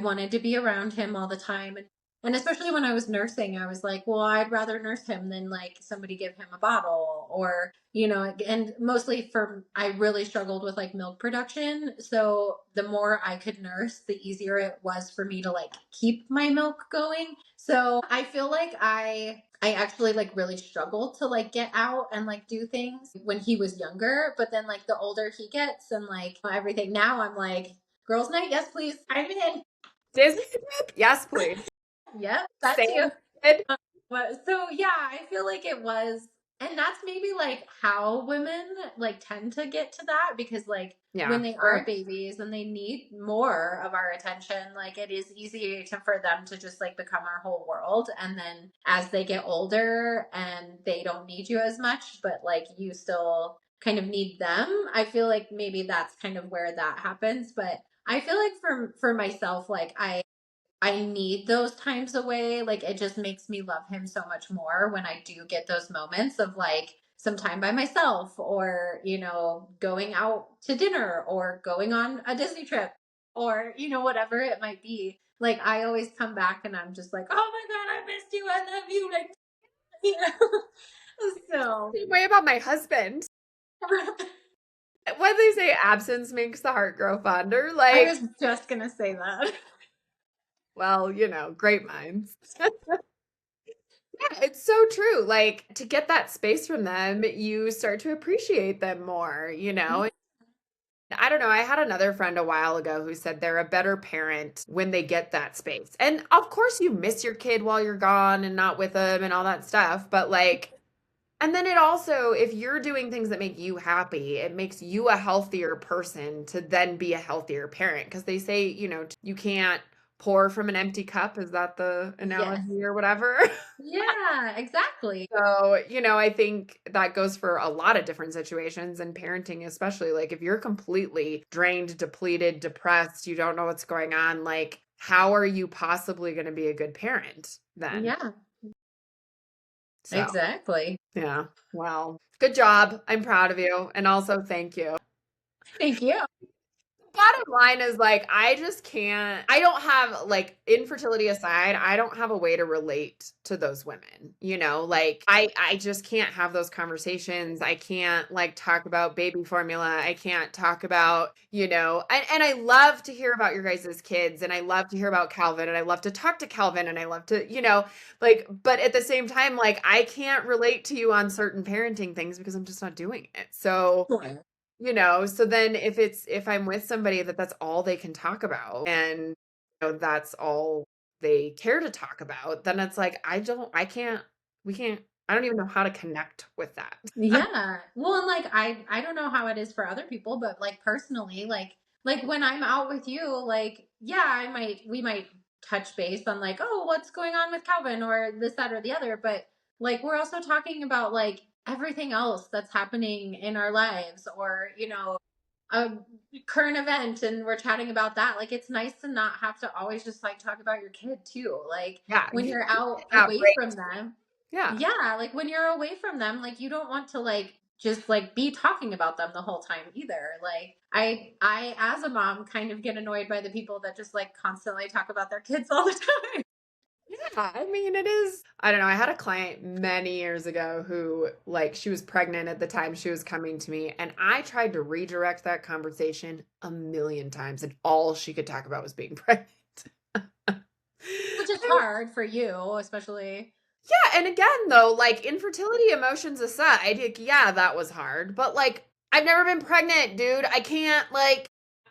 wanted to be around him all the time, and especially when I was nursing, I was like, well, I'd rather nurse him than like somebody give him a bottle or, and mostly I really struggled with like milk production. So the more I could nurse, the easier it was for me to like keep my milk going. So I feel like I actually like really struggled to like get out and like do things when he was younger, but then like the older he gets and like everything now I'm like, girls night, yes please, I'm in. Disney trip? Yes, please. Yep, that too. Same kid? But so yeah, I feel like it was, and that's maybe like how women like tend to get to that because like when Yeah, they are sure. babies and they need more of our attention, like it is easy for them to just like become our whole world. And then as they get older and they don't need you as much, but like you still kind of need them, I feel like maybe that's kind of where that happens. But I feel like for myself, like I need those times away. Like it just makes me love him so much more when I do get those moments of like some time by myself or, going out to dinner or going on a Disney trip or, whatever it might be. Like I always come back and I'm just like, oh my God, I missed you. I love you. Like, you know, so Same way about my husband. What they say, absence makes the heart grow fonder. I Like, was just going to say that. well, great minds. Yeah, it's so true. Like, to get that space from them, you start to appreciate them more, Yeah. I don't know. I had another friend a while ago who said they're a better parent when they get that space. And of course, you miss your kid while you're gone and not with them and all that stuff. But like, and then it also, if you're doing things that make you happy, it makes you a healthier person to then be a healthier parent. Because they say, you can't pour from an empty cup. Is that the Yes. analogy or whatever? Yeah, exactly. So, I think that goes for a lot of different situations and parenting, especially like if you're completely drained, depleted, depressed, you don't know what's going on, like, how are you possibly going to be a good parent then? Yeah, So, exactly. yeah, well, good job. I'm proud of you. And also, thank you. Thank you. Bottom line is like, I don't have, like, infertility aside, I don't have a way to relate to those women, like I just can't have those conversations. I can't like talk about baby formula. I can't talk about, and I love to hear about your guys' kids, and I love to hear about Calvin, and I love to talk to Calvin, and I love to, like, but at the same time, like, I can't relate to you on certain parenting things because I'm just not doing it. So, Sure. so then if I'm with somebody that's all they can talk about, and that's all they care to talk about, then it's like we can't, I don't even know how to connect with that. Yeah. Well, and like I don't know how it is for other people, but like personally, like when I'm out with you, like yeah, we might touch base on like, oh, what's going on with Calvin or this, that, or the other. But like, we're also talking about like everything else that's happening in our lives, or, a current event, and we're chatting about that. Like, it's nice to not have to always just like talk about your kid too. Like, Yeah, when you're out have away from breaks. them, Yeah. yeah, like when you're away from them, like you don't want to like just like be talking about them the whole time either. Like I as a mom kind of get annoyed by the people that just like constantly talk about their kids all the time. Yeah, I mean, it is. I don't know. I had a client many years ago who, like, she was pregnant at the time she was coming to me, and I tried to redirect that conversation a million times, and all she could talk about was being pregnant. Which is hard for you, especially. Yeah, and again, though, like, infertility emotions aside, like, yeah, that was hard, but like, I've never been pregnant, dude. I can't, like,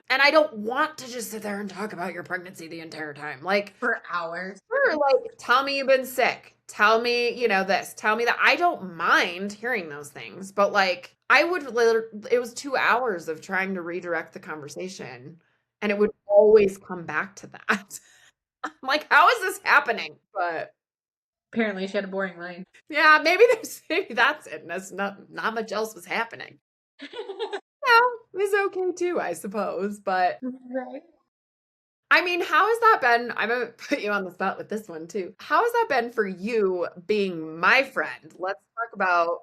and I don't want to just sit there and talk about your pregnancy the entire time. Like, For hours. sure, like, tell me you've been sick. Tell me, this. Tell me that. I don't mind hearing those things, but like, it was 2 hours of trying to redirect the conversation, and it would always come back to that. I'm like, how is this happening? But Apparently she had a boring life. yeah, maybe that's it. That's not much else was happening. Yeah, it's okay too, I suppose. But Right. I mean, how has that been? I'm gonna put you on the spot with this one too. How has that been for you being my friend? Let's talk about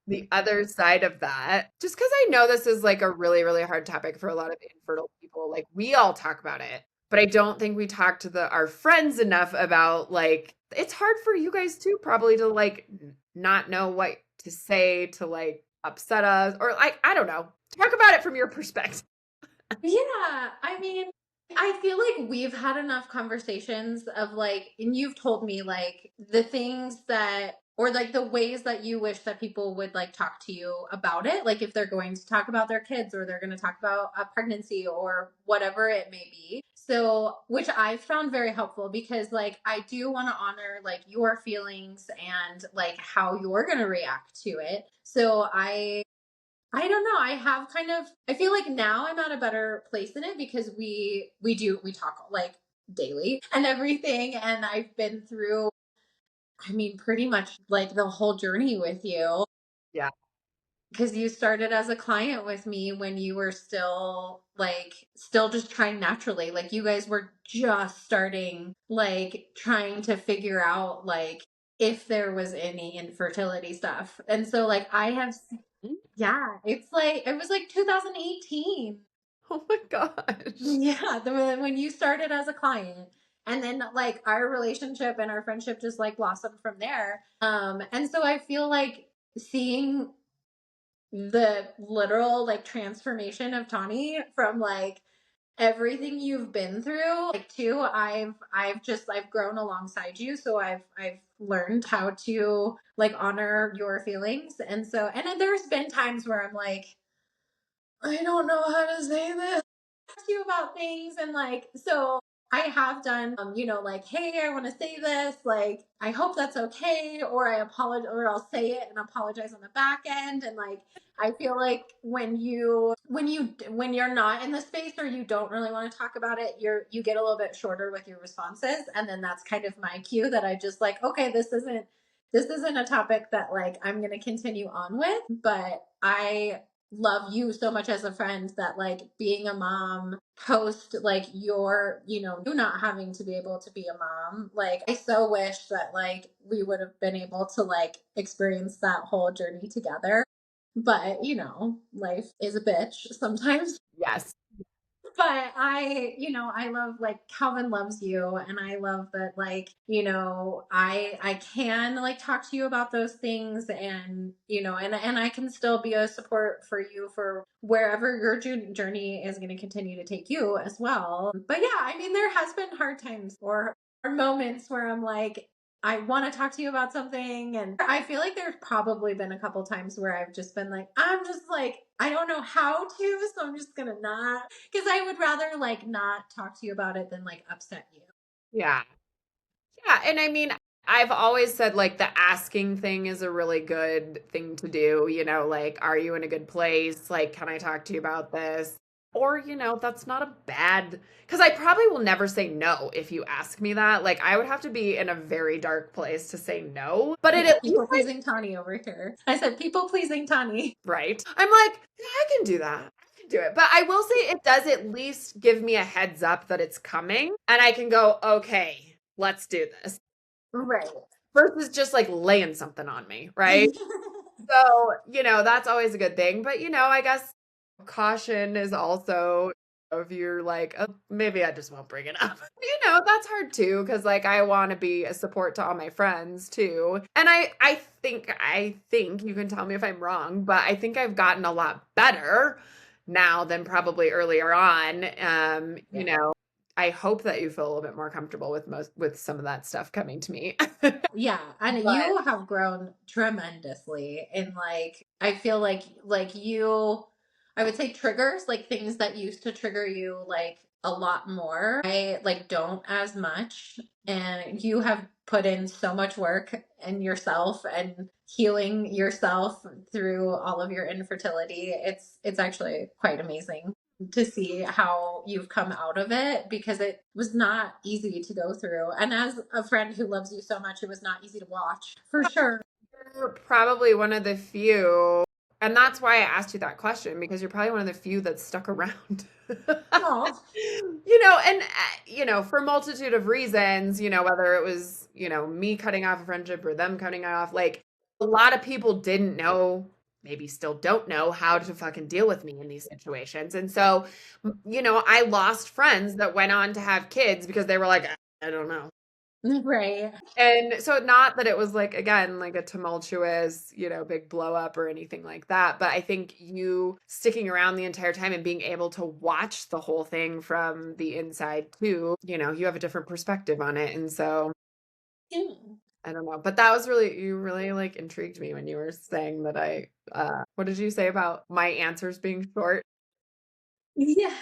the other side of that. Just because I know this is like a really, really hard topic for a lot of infertile people. Like we all talk about it, but I don't think we talk to our friends enough about like it's hard for you guys too, probably to like not know what to say to like upset us or like I don't know. Talk about it from your perspective. Yeah, I mean, I feel like we've had enough conversations of like, and you've told me like the things that, or like the ways that you wish that people would like talk to you about it. Like if they're going to talk about their kids or they're going to talk about a pregnancy or whatever it may be. So, which I found very helpful because like I do want to honor like your feelings and like how you're going to react to it. So I don't know. I have kind of I feel like now I'm at a better place in it because we talk like daily and everything, and I've been through I mean pretty much like the whole journey with you Yeah. because you started as a client with me when you were still just trying naturally. Like you guys were just starting like trying to figure out like if there was any infertility stuff. And so like I have yeah, it's like it was like 2018. Oh my gosh. Yeah, when you started as a client. And then like our relationship and our friendship just like blossomed from there. And so I feel like seeing the literal like transformation of Tawny from like everything you've been through like too I've grown alongside you, so I've learned how to like honor your feelings. And so and then there's been times where I'm like I don't know how to say this to you about things, and like so I have done like hey I want to say this, like I hope that's okay, or I apologize, or I'll say it and apologize on the back end. And like I feel like when you're not in the space or you don't really want to talk about it, you get a little bit shorter with your responses, and then that's kind of my cue that I just like okay this isn't a topic that like I'm going to continue on with. But I love you so much as a friend that like being a mom post like you not having to be able to be a mom, like I so wish that like we would have been able to like experience that whole journey together. But life is a bitch sometimes. Yes. But I love like Calvin loves you, and I love that like I can like talk to you about those things, and and I can still be a support for you for wherever your journey is going to continue to take you as well. But yeah, I mean there has been hard times or moments where I'm like I want to talk to you about something. And I feel like there's probably been a couple times where I've just been like, I'm just like, I don't know how to, so I'm just gonna not, because I would rather like not talk to you about it than like upset you. Yeah. Yeah, and I mean, I've always said like the asking thing is a really good thing to do, like, are you in a good place? Like, can I talk to you about this? Or, that's not a bad, because I probably will never say no if you ask me that. Like, I would have to be in a very dark place to say no. But it Yeah, at least, people pleasing Tani over here. I said people pleasing Tani. right? I'm like, yeah, I can do that. I can do it. But I will say it does at least give me a heads up that it's coming. And I can go, okay, let's do this. Right. Versus just like laying something on me, right? So, that's always a good thing. But, I guess caution is also if you're like, oh, maybe I just won't bring it up. That's hard too, because like I want to be a support to all my friends too. And I think you can tell me if I'm wrong, but I think I've gotten a lot better now than probably earlier on. Yeah. I hope that you feel a little bit more comfortable with some of that stuff coming to me. Yeah, and But you have grown tremendously in like I feel like you I would say triggers, like things that used to trigger you like a lot more. I like don't as much, and you have put in so much work in yourself and healing yourself through all of your infertility. It's actually quite amazing to see how you've come out of it because it was not easy to go through. And as a friend who loves you so much, it was not easy to watch for sure. you're probably one of the few, and that's why I asked you that question, because you're probably one of the few that stuck around. Oh, For a multitude of reasons, whether it was, me cutting off a friendship or them cutting it off, like a lot of people didn't know, maybe still don't know how to fucking deal with me in these situations. And so, I lost friends that went on to have kids because they were like, I don't know. right. And so not that it was like again like a tumultuous, big blow up or anything like that, but I think you sticking around the entire time and being able to watch the whole thing from the inside too, you have a different perspective on it. And so Yeah. I don't know, but that was really you really like intrigued me when you were saying that I what did you say about my answers being short? Yeah.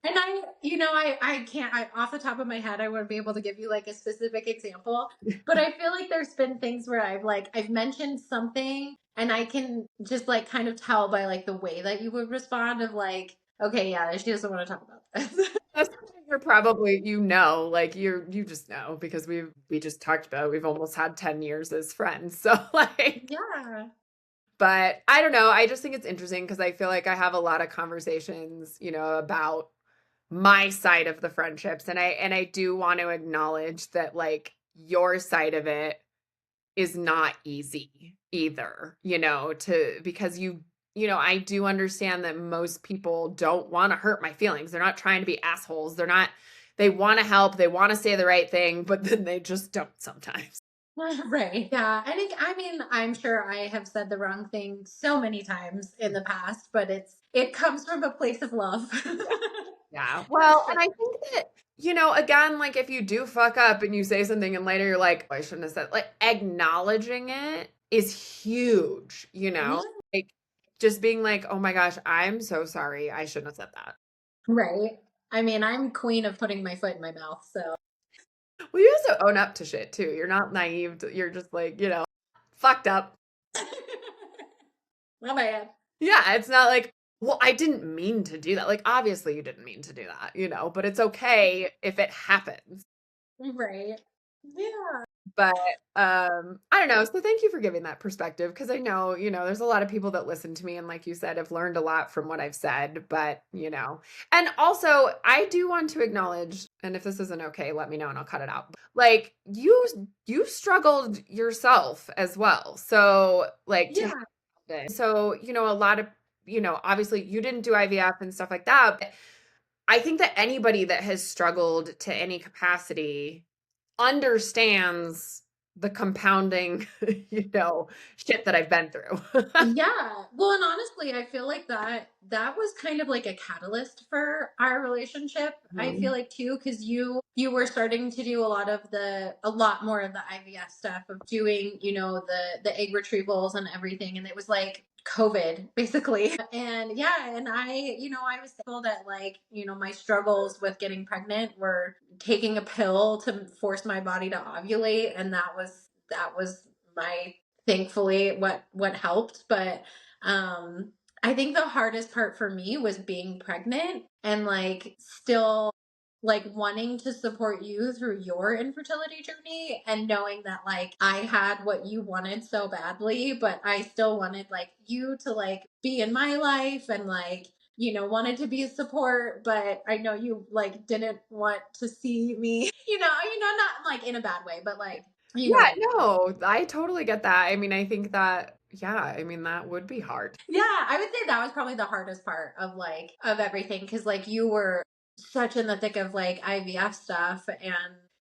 And I can't, off the top of my head, I wouldn't be able to give you like a specific example, but I feel like there's been things where I've mentioned something and I can just like kind of tell by like the way that you would respond of like, okay, yeah, she doesn't want to talk about this. That's something you're probably like you just know because we just talked about it. We've almost had 10 years as friends. So like Yeah. but I don't know. I just think it's interesting because I feel like I have a lot of conversations, about my side of the friendships and I do want to acknowledge that like your side of it is not easy either, to because I do understand that most people don't want to hurt my feelings. They're not trying to be assholes. They want to help, they want to say the right thing, but then they just don't sometimes. Right. Yeah. I mean, I'm sure I have said the wrong thing so many times in the past, but it comes from a place of love. Yeah. For Well, sure. and I think that, again, like if you do fuck up and you say something and later you're like, oh, I shouldn't have said, like acknowledging it is huge, Yeah. like just being like, oh my gosh, I'm so sorry. I shouldn't have said that. Right. I mean, I'm queen of putting my foot in my mouth, so. Well, you also own up to shit too. You're not naive. You're just like, fucked up. My bad. Yeah. It's not like, well, I didn't mean to do that. Like, obviously you didn't mean to do that, but it's okay if it happens. Right. Yeah. But I don't know. So thank you for giving that perspective because I know, there's a lot of people that listen to me and like you said have learned a lot from what I've said, but and also I do want to acknowledge, and if this isn't okay, let me know and I'll cut it out. Like you struggled yourself as well. So like to Yeah. so, a lot of, obviously you didn't do IVF and stuff like that, but I think that anybody that has struggled to any capacity understands the compounding, shit that I've been through. Yeah. Well, and honestly, I feel like that was kind of like a catalyst for our relationship. I feel Mhm. like too, because you were starting to do a lot more of the IVF stuff of doing, the egg retrievals and everything. And it was like COVID basically. And yeah, and I was thankful that like, my struggles with getting pregnant were taking a pill to force my body to ovulate. And that was my thankfully what helped, but um I think the hardest part for me was being pregnant and like still like wanting to support you through your infertility journey and knowing that like I had what you wanted so badly, but I still wanted like you to like be in my life and like wanted to be a support, but I know you like didn't want to see me, not like in a bad way, but like you know what Yeah, I mean. no, I totally get that. I mean, I think that, yeah, I mean, that would be hard. Yeah, I would say that was probably the hardest part of like of everything because like you were such in the thick of like IVF stuff and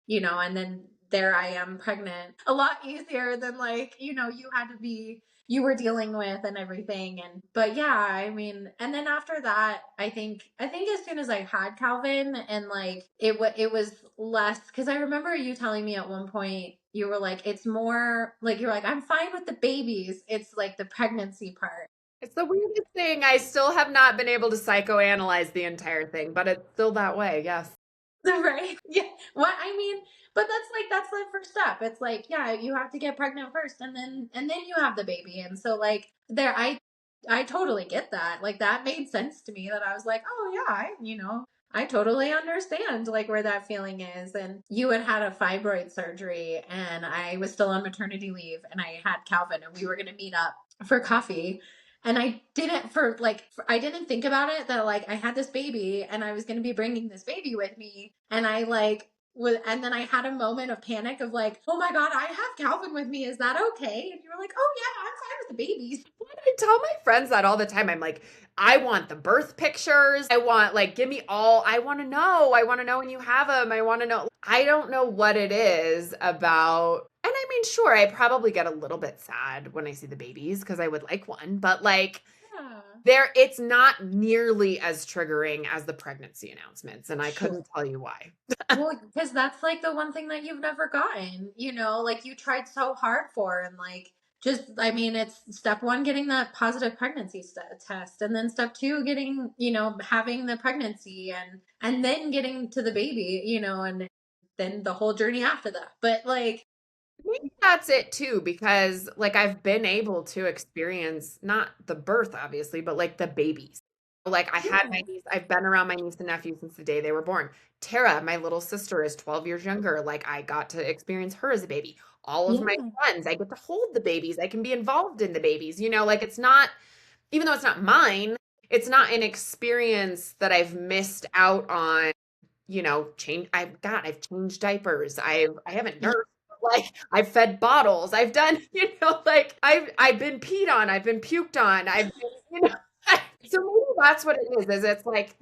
and then there I am pregnant. A lot easier than like, you had to be you were dealing with and everything and but yeah, I mean, and then after that, I think as soon as I had Calvin and like it was less cuz I remember you telling me at one point you were like it's more like you're like I'm fine with the babies. It's like the pregnancy part. It's the weirdest thing. I still have not been able to psychoanalyze the entire thing, but it's still that way. Yes. Right. Yeah. What I mean, but that's the first step. It's like, yeah, you have to get pregnant first and then you have the baby. And so like there I totally get that. Like that made sense to me that I was like, "Oh yeah, I totally understand like where that feeling is." And you had had a fibroid surgery and I was still on maternity leave and I had Calvin and we were going to meet up for coffee and I didn't think about it that like I had this baby and I was going to be bringing this baby with me and I like and then I had a moment of panic of like, oh my god, I have Calvin with me. Is that okay? And you were like, oh yeah, I'm fine with the babies. I tell my friends that all the time. I'm like, I want the birth pictures. I want, like, give me all. I want to know. I want to know when you have them. I want to know. I don't know what it is about. And I mean, sure, I probably get a little bit sad when I see the babies because I would like one, but like, Yeah. it's not nearly as triggering as the pregnancy announcements. And I Sure. couldn't tell you why. Well, because that's like the one thing that you've never gotten, like you tried so hard for, and like just, I mean, it's step one, getting that positive pregnancy test, and then step two, getting, having the pregnancy, and then getting to the baby, and then the whole journey after that. But like, Maybe that's it too, because like I've been able to experience not the birth, obviously, but like the babies. Like I had my yeah, niece, I've been around my niece and nephew since the day they were born. Tara, my little sister, is 12 years younger. Like I got to experience her as a baby. All of my yeah, friends, I get to hold the babies. I can be involved in the babies. Like it's not, even though it's not mine, it's not an experience that I've missed out on change. I've changed diapers. I haven't yeah, nursed. Like I've fed bottles. I've done, like I've been peed on. I've been puked on. I've been, so maybe that's what it is it's like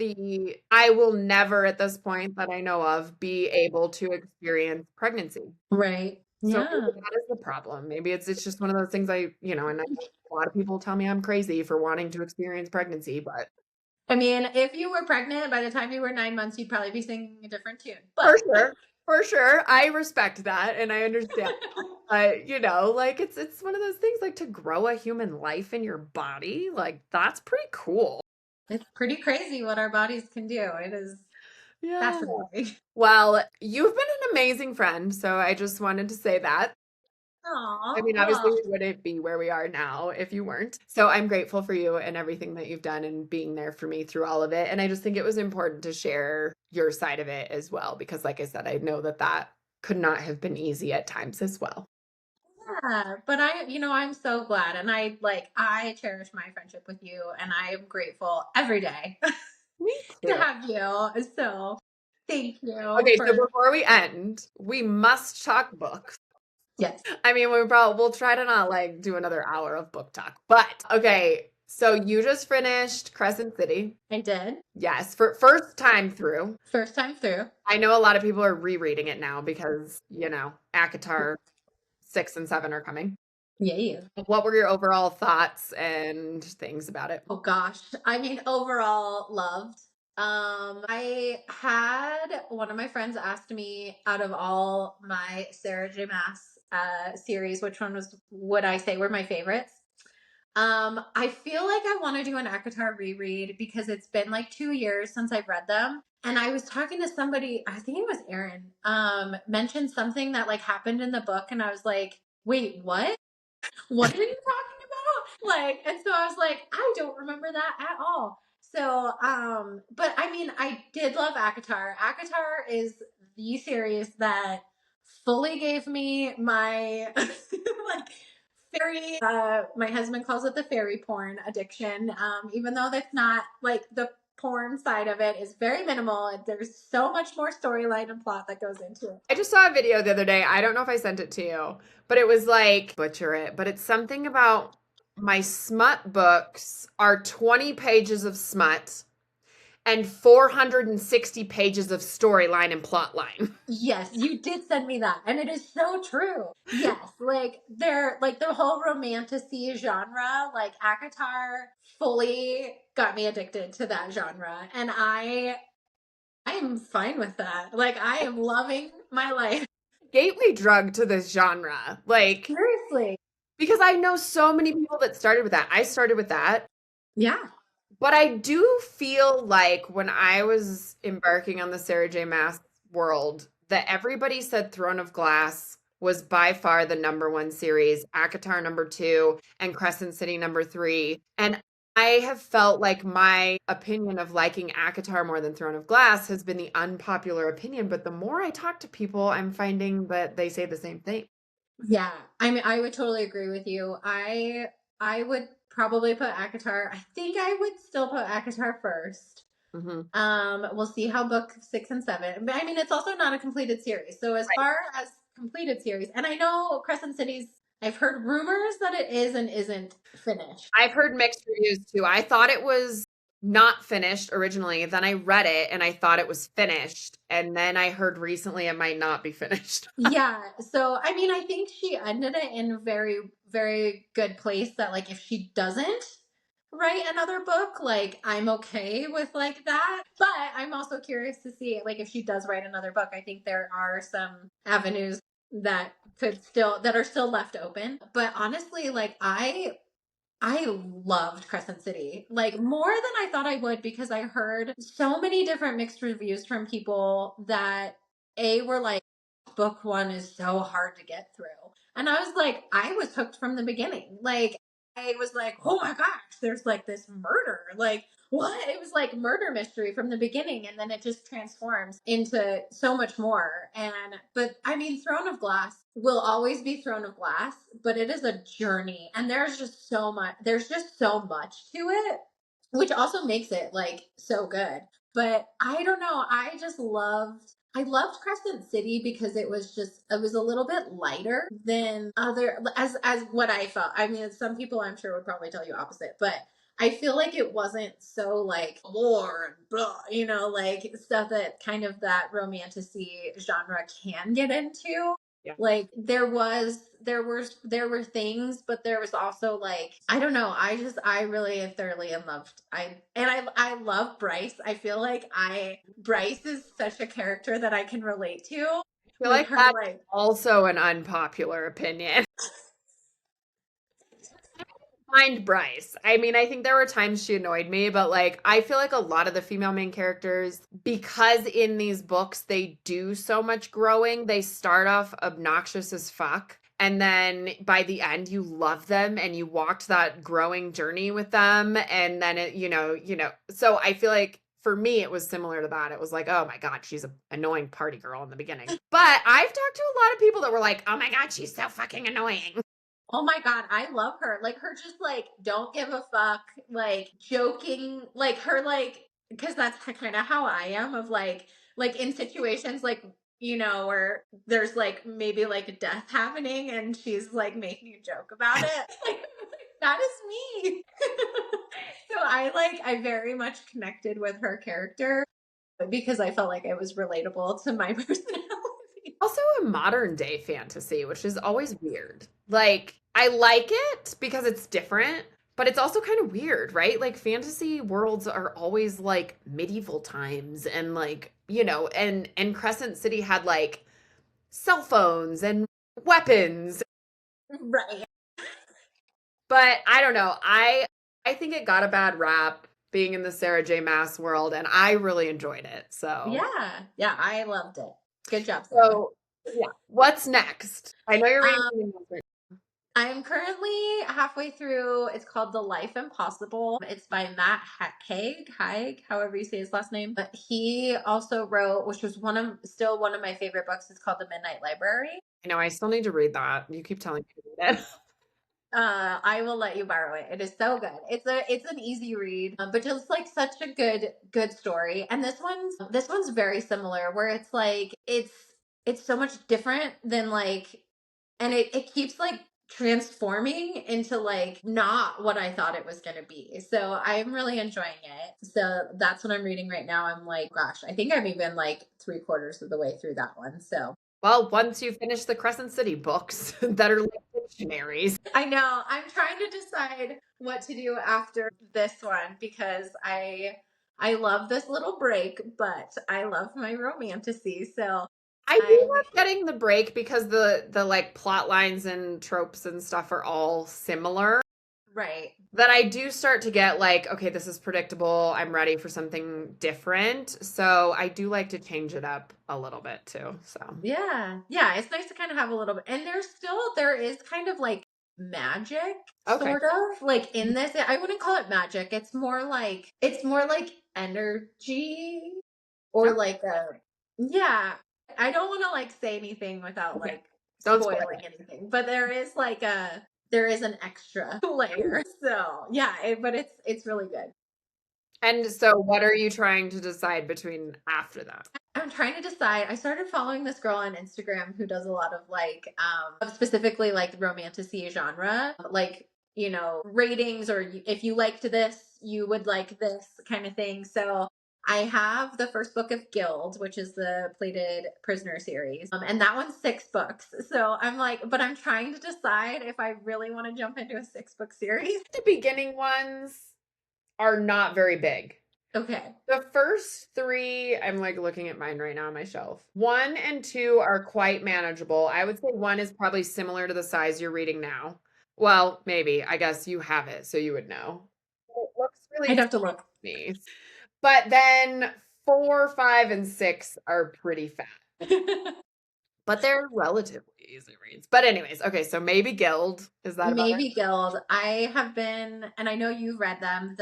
I will never at this point that I know of be able to experience pregnancy. right, So maybe yeah. that is the problem. Maybe it's just one of those things and a lot of people tell me I'm crazy for wanting to experience pregnancy, but I mean, if you were pregnant by the time you were 9 months, you'd probably be singing a different tune. for But sure. For sure. I respect that and I understand. But, like it's one of those things like to grow a human life in your body, like that's pretty cool. it's pretty crazy what our bodies can do. It is Yeah. fascinating. Well, you've been an amazing friend, so I just wanted to say that. I Aw, mean, obviously, well, we wouldn't be where we are now if you weren't. So I'm grateful for you and everything that you've done and being there for me through all of it. And I just think it was important to share your side of it as well, because, like I said, I know that that could not have been easy at times as well. yeah. But I'm so glad. And I cherish my friendship with you and I am grateful every day Me to too. have you. So thank you Okay, so for, before we end, we must talk books. yes, I mean, we'll try to not like do another hour of book talk. But okay, so you just finished Crescent City. I did. Yes, for first time through. First time through. I know a lot of people are rereading it now because, ACOTAR 6 and 7 are coming. Yeah. What were your overall thoughts and things about it? Oh gosh. I mean, overall loved. I had one of my friends asked me out of all my Sarah J. Maas series, which one would I say were my favorites? I feel like I want to do an ACOTAR reread because it's been like 2 years since I've read them. And I was talking to somebody, I think it was Aaron, mentioned something that like happened in the book, and I was like, wait, what? What are you talking about? Like, and so I was like, I don't remember that at all. So, but I mean, I did love Akatar. Akatar is the series that fully gave me my like fairy. My husband calls it the fairy porn addiction. Even though that's not like the porn side of it is very minimal. There's so much more storyline and plot that goes into it. I just saw a video the other day. I don't know if I sent it to you, but it was like, butcher it, but it's something about my smut books are 20 pages of smut and 460 pages of storyline and plot line. Yes, you did send me that, and it is so true. Yes, like they're like the whole romantasy genre, like Akatar fully got me addicted to that genre, and I am fine with that. Like I am loving my life. Gateway drug to this genre. Like, Seriously. because I know so many people that started with that. I started with that. Yeah. But I do feel like when I was embarking on the Sarah J. Maas world, that everybody said Throne of Glass was by far the number one series, Akatar number two, and Crescent City number three. And I have felt like my opinion of liking Akatar more than Throne of Glass has been the unpopular opinion. But the more I talk to people, I'm finding that they say the same thing. Yeah. I mean, I would totally agree with you. I would probably put Akatar. I think I would still put Akatar first. Hmm. We'll see how book 6 and 7. But I mean, it's also not a completed series. So as far as completed series, and I know Crescent City's, I've heard rumors that it is and isn't finished. I've heard mixed reviews too. I thought it was not finished originally. Then I read it and I thought it was finished. And then I heard recently it might not be finished. Yeah. So I mean, I think she ended it in a very, very good place that like if she doesn't write another book, like I'm okay with like that. But I'm also curious to see like if she does write another book. I think there are some avenues that could still that are still left open. But honestly, like I loved Crescent City, like more than I thought I would, because I heard so many different mixed reviews from people that were like, book one is so hard to get through. And I was like, I was hooked from the beginning. Like, I was like, oh my gosh, there's like this murder. Like, what? It was like murder mystery from the beginning. And then it just transforms into so much more. But I mean, Throne of Glass will always be Throne of Glass, but it is a journey. And there's just so much to it, which also makes it like so good. But I don't know. I loved Crescent City because it was a little bit lighter than other as what I felt. I mean, some people I'm sure would probably tell you opposite, but I feel like it wasn't so like war and blah, like stuff that kind of that romantasy genre can get into. Yeah. Like there were things, but there was also like I don't know. I really thoroughly loved I love Bryce. I feel like I Bryce is such a character that I can relate to I feel with like her that's like also an unpopular opinion. Mind Bryce. I mean, I think there were times she annoyed me, but like I feel like a lot of the female main characters, because in these books they do so much growing, they start off obnoxious as fuck. And then by the end you love them and you walked that growing journey with them. And then so I feel like for me it was similar to that. It was like, oh my God, she's an annoying party girl in the beginning. But I've talked to a lot of people that were like, oh my God, she's so fucking annoying. oh my god, I love her. Like her just like don't give a fuck, like joking, like her like because that's kind of how I am of like in situations like where there's like maybe like a death happening and she's like making a joke about it. Like that is me. So I very much connected with her character because I felt like it was relatable to my personality. Also a modern day fantasy, which is always weird. Like, I like it because it's different, but it's also kind of weird, right? Like, fantasy worlds are always like medieval times and like, and Crescent City had like cell phones and weapons. Right. But I don't know. I think it got a bad rap being in the Sarah J. Maas world, and I really enjoyed it. So, Yeah. Yeah, I loved it. Good job, Sarah. so yeah. What's next? I know you're reading Um, something else right I'm currently halfway through. It's called The Life Impossible. It's by Matt Haig, however you say his last name. But he also wrote, which was still one of my favorite books. It's called The Midnight Library. I know I still need to read that. You keep telling me to read it. I will let you borrow it. It is so good. It's an easy read, but just like such a good story. And this one's very similar, where it's like it's so much different than like, and it keeps like transforming into like not what I thought it was going to be. So I'm really enjoying it. So that's what I'm reading right now. I'm like, gosh, I think I'm even like 3/4 of the way through that one. So Well, once you finish the Crescent City books that are like dictionaries. I know. I'm trying to decide what to do after this one because I love this little break, but I love my romantasy. So I do I'm love getting the break because the like plot lines and tropes and stuff are all similar. right. That I do start to get like, okay, this is predictable. I'm ready for something different. So I do like to change it up a little bit too. So Yeah. Yeah, it's nice to kind of have a little bit. And there is kind of like magic okay. sort of like in this. I wouldn't call it magic. It's more like energy or Okay. like a yeah. I don't want to like say anything without Okay. like Don't spoil spoiling it. anything, but there is an extra layer. So, yeah, but it's really good. And so what are you trying to decide between after that? I'm trying to decide. I started following this girl on Instagram who does a lot of like specifically like the romantasy genre, like ratings or if you liked this, you would like this kind of thing. So I have the first book of Guild, which is the Plated Prisoner series, and that one's 6 books. So I'm like, but I'm trying to decide if I really want to jump into a 6 book series. The beginning ones are not very big. Okay. The first three, I'm like looking at mine right now on my shelf. One and two are quite manageable. I would say one is probably similar to the size you're reading now. Well, maybe. I guess you have it, so you would know. It looks really I'd tiny have to look. to me. But then four, five, and six are pretty fat. But they're relatively easy reads. But anyways, okay, so maybe Guild. Is that about right? Maybe Guild. I have been, and I know you've read them.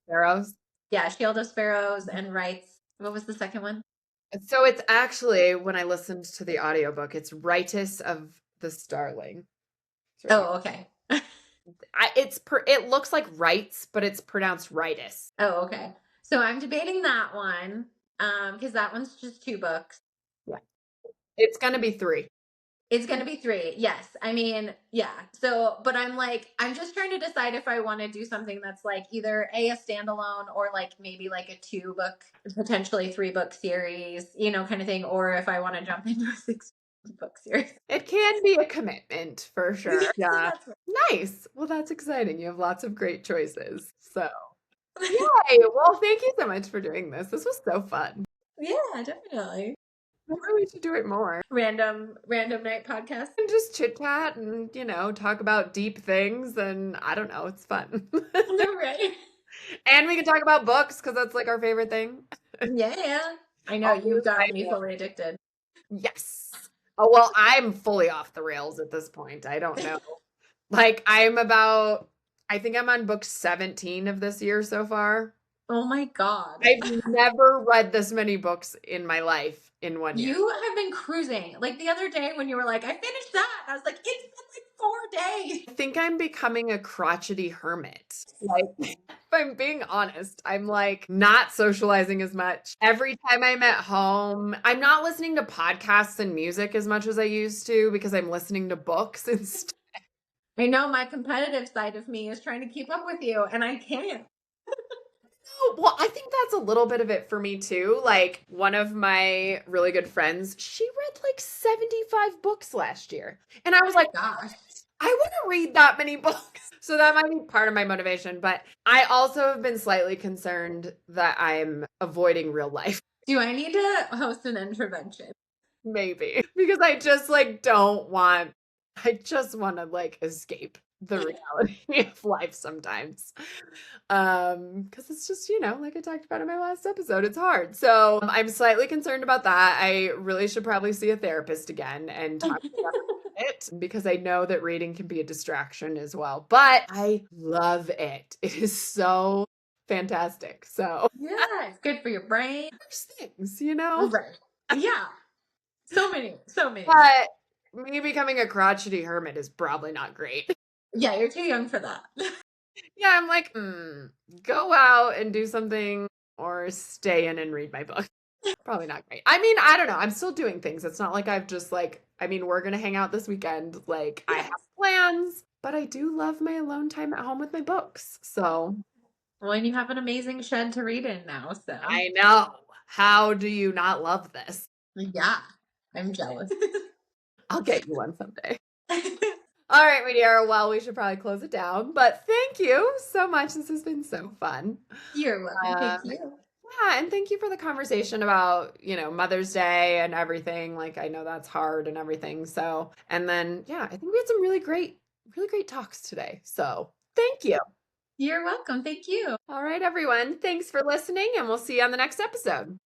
Sparrows. Yeah, Shield of Sparrows and Rights. What was the second one? So it's actually, when I listened to the audiobook, it's Rightus of the Starling. It's right here. Oh, okay. It looks like rights, but it's pronounced rightus. Oh, okay. So I'm debating that one, because that one's just 2 books. Yeah. It's gonna be three. It's gonna be 3. Yes. I mean, yeah. So, but I'm just trying to decide if I want to do something that's like either a standalone or like maybe like a 2 book, potentially 3 book series, kind of thing, or if I want to jump into a 6 book series. It can be a commitment for sure. Yeah. That's right. Nice. Well, that's exciting. You have lots of great choices. So, yay. Well, thank you so much for doing this. This was so fun. Yeah, definitely. Maybe we should do it more. Random night podcast. And just chit chat and, talk about deep things. And I don't know, it's fun. Right. And we can talk about books because that's like our favorite thing. Yeah. I know you've Always got I me know. fully addicted. Yes. Oh, well, I'm fully off the rails at this point. I don't know. Like, I think I'm on book 17 of this year so far. Oh my God. I've never read this many books in my life in one year. You have been cruising. Like the other day when you were like, I finished that. I was like, it's been like 4 days. I think I'm becoming a crotchety hermit. Like, if I'm being honest, I'm like not socializing as much. Every time I'm at home, I'm not listening to podcasts and music as much as I used to because I'm listening to books instead. I know my competitive side of me is trying to keep up with you and I can't. Well, I think that's a little bit of it for me too. Like one of my really good friends, she read like 75 books last year. And I was like, Gosh. I want to read that many books. So that might be part of my motivation. But I also have been slightly concerned that I'm avoiding real life. Do I need to host an intervention? Maybe. Because I just want to like escape the reality of life sometimes. Because it's just, like I talked about in my last episode, it's hard. So I'm slightly concerned about that. I really should probably see a therapist again and talk about it because I know that reading can be a distraction as well, but I love it. It is so fantastic. So Yeah, it's good for your brain. there's things, you know, Right. Yeah. So many, so many. but me becoming a crotchety hermit is probably not great. Yeah, you're too young for that. Yeah, I'm like, go out and do something or stay in and read my book. Probably not great. I mean, I don't know. I'm still doing things. It's not like I've just like, I mean, we're gonna hang out this weekend. Like, I have Yes. plans, but I do love my alone time at home with my books. So Well, and you have an amazing shed to read in now, so I know. How do you not love this? yeah, I'm jealous. I'll get you one someday. All right, my dear. Well, we should probably close it down, but thank you so much. This has been so fun. You're welcome. Um, Thank you. yeah, and thank you for the conversation about, Mother's Day and everything. Like, I know that's hard and everything. So, and then, yeah, I think we had some really great talks today. So, thank you. You're welcome. Thank you. All right, everyone. Thanks for listening, and we'll see you on the next episode.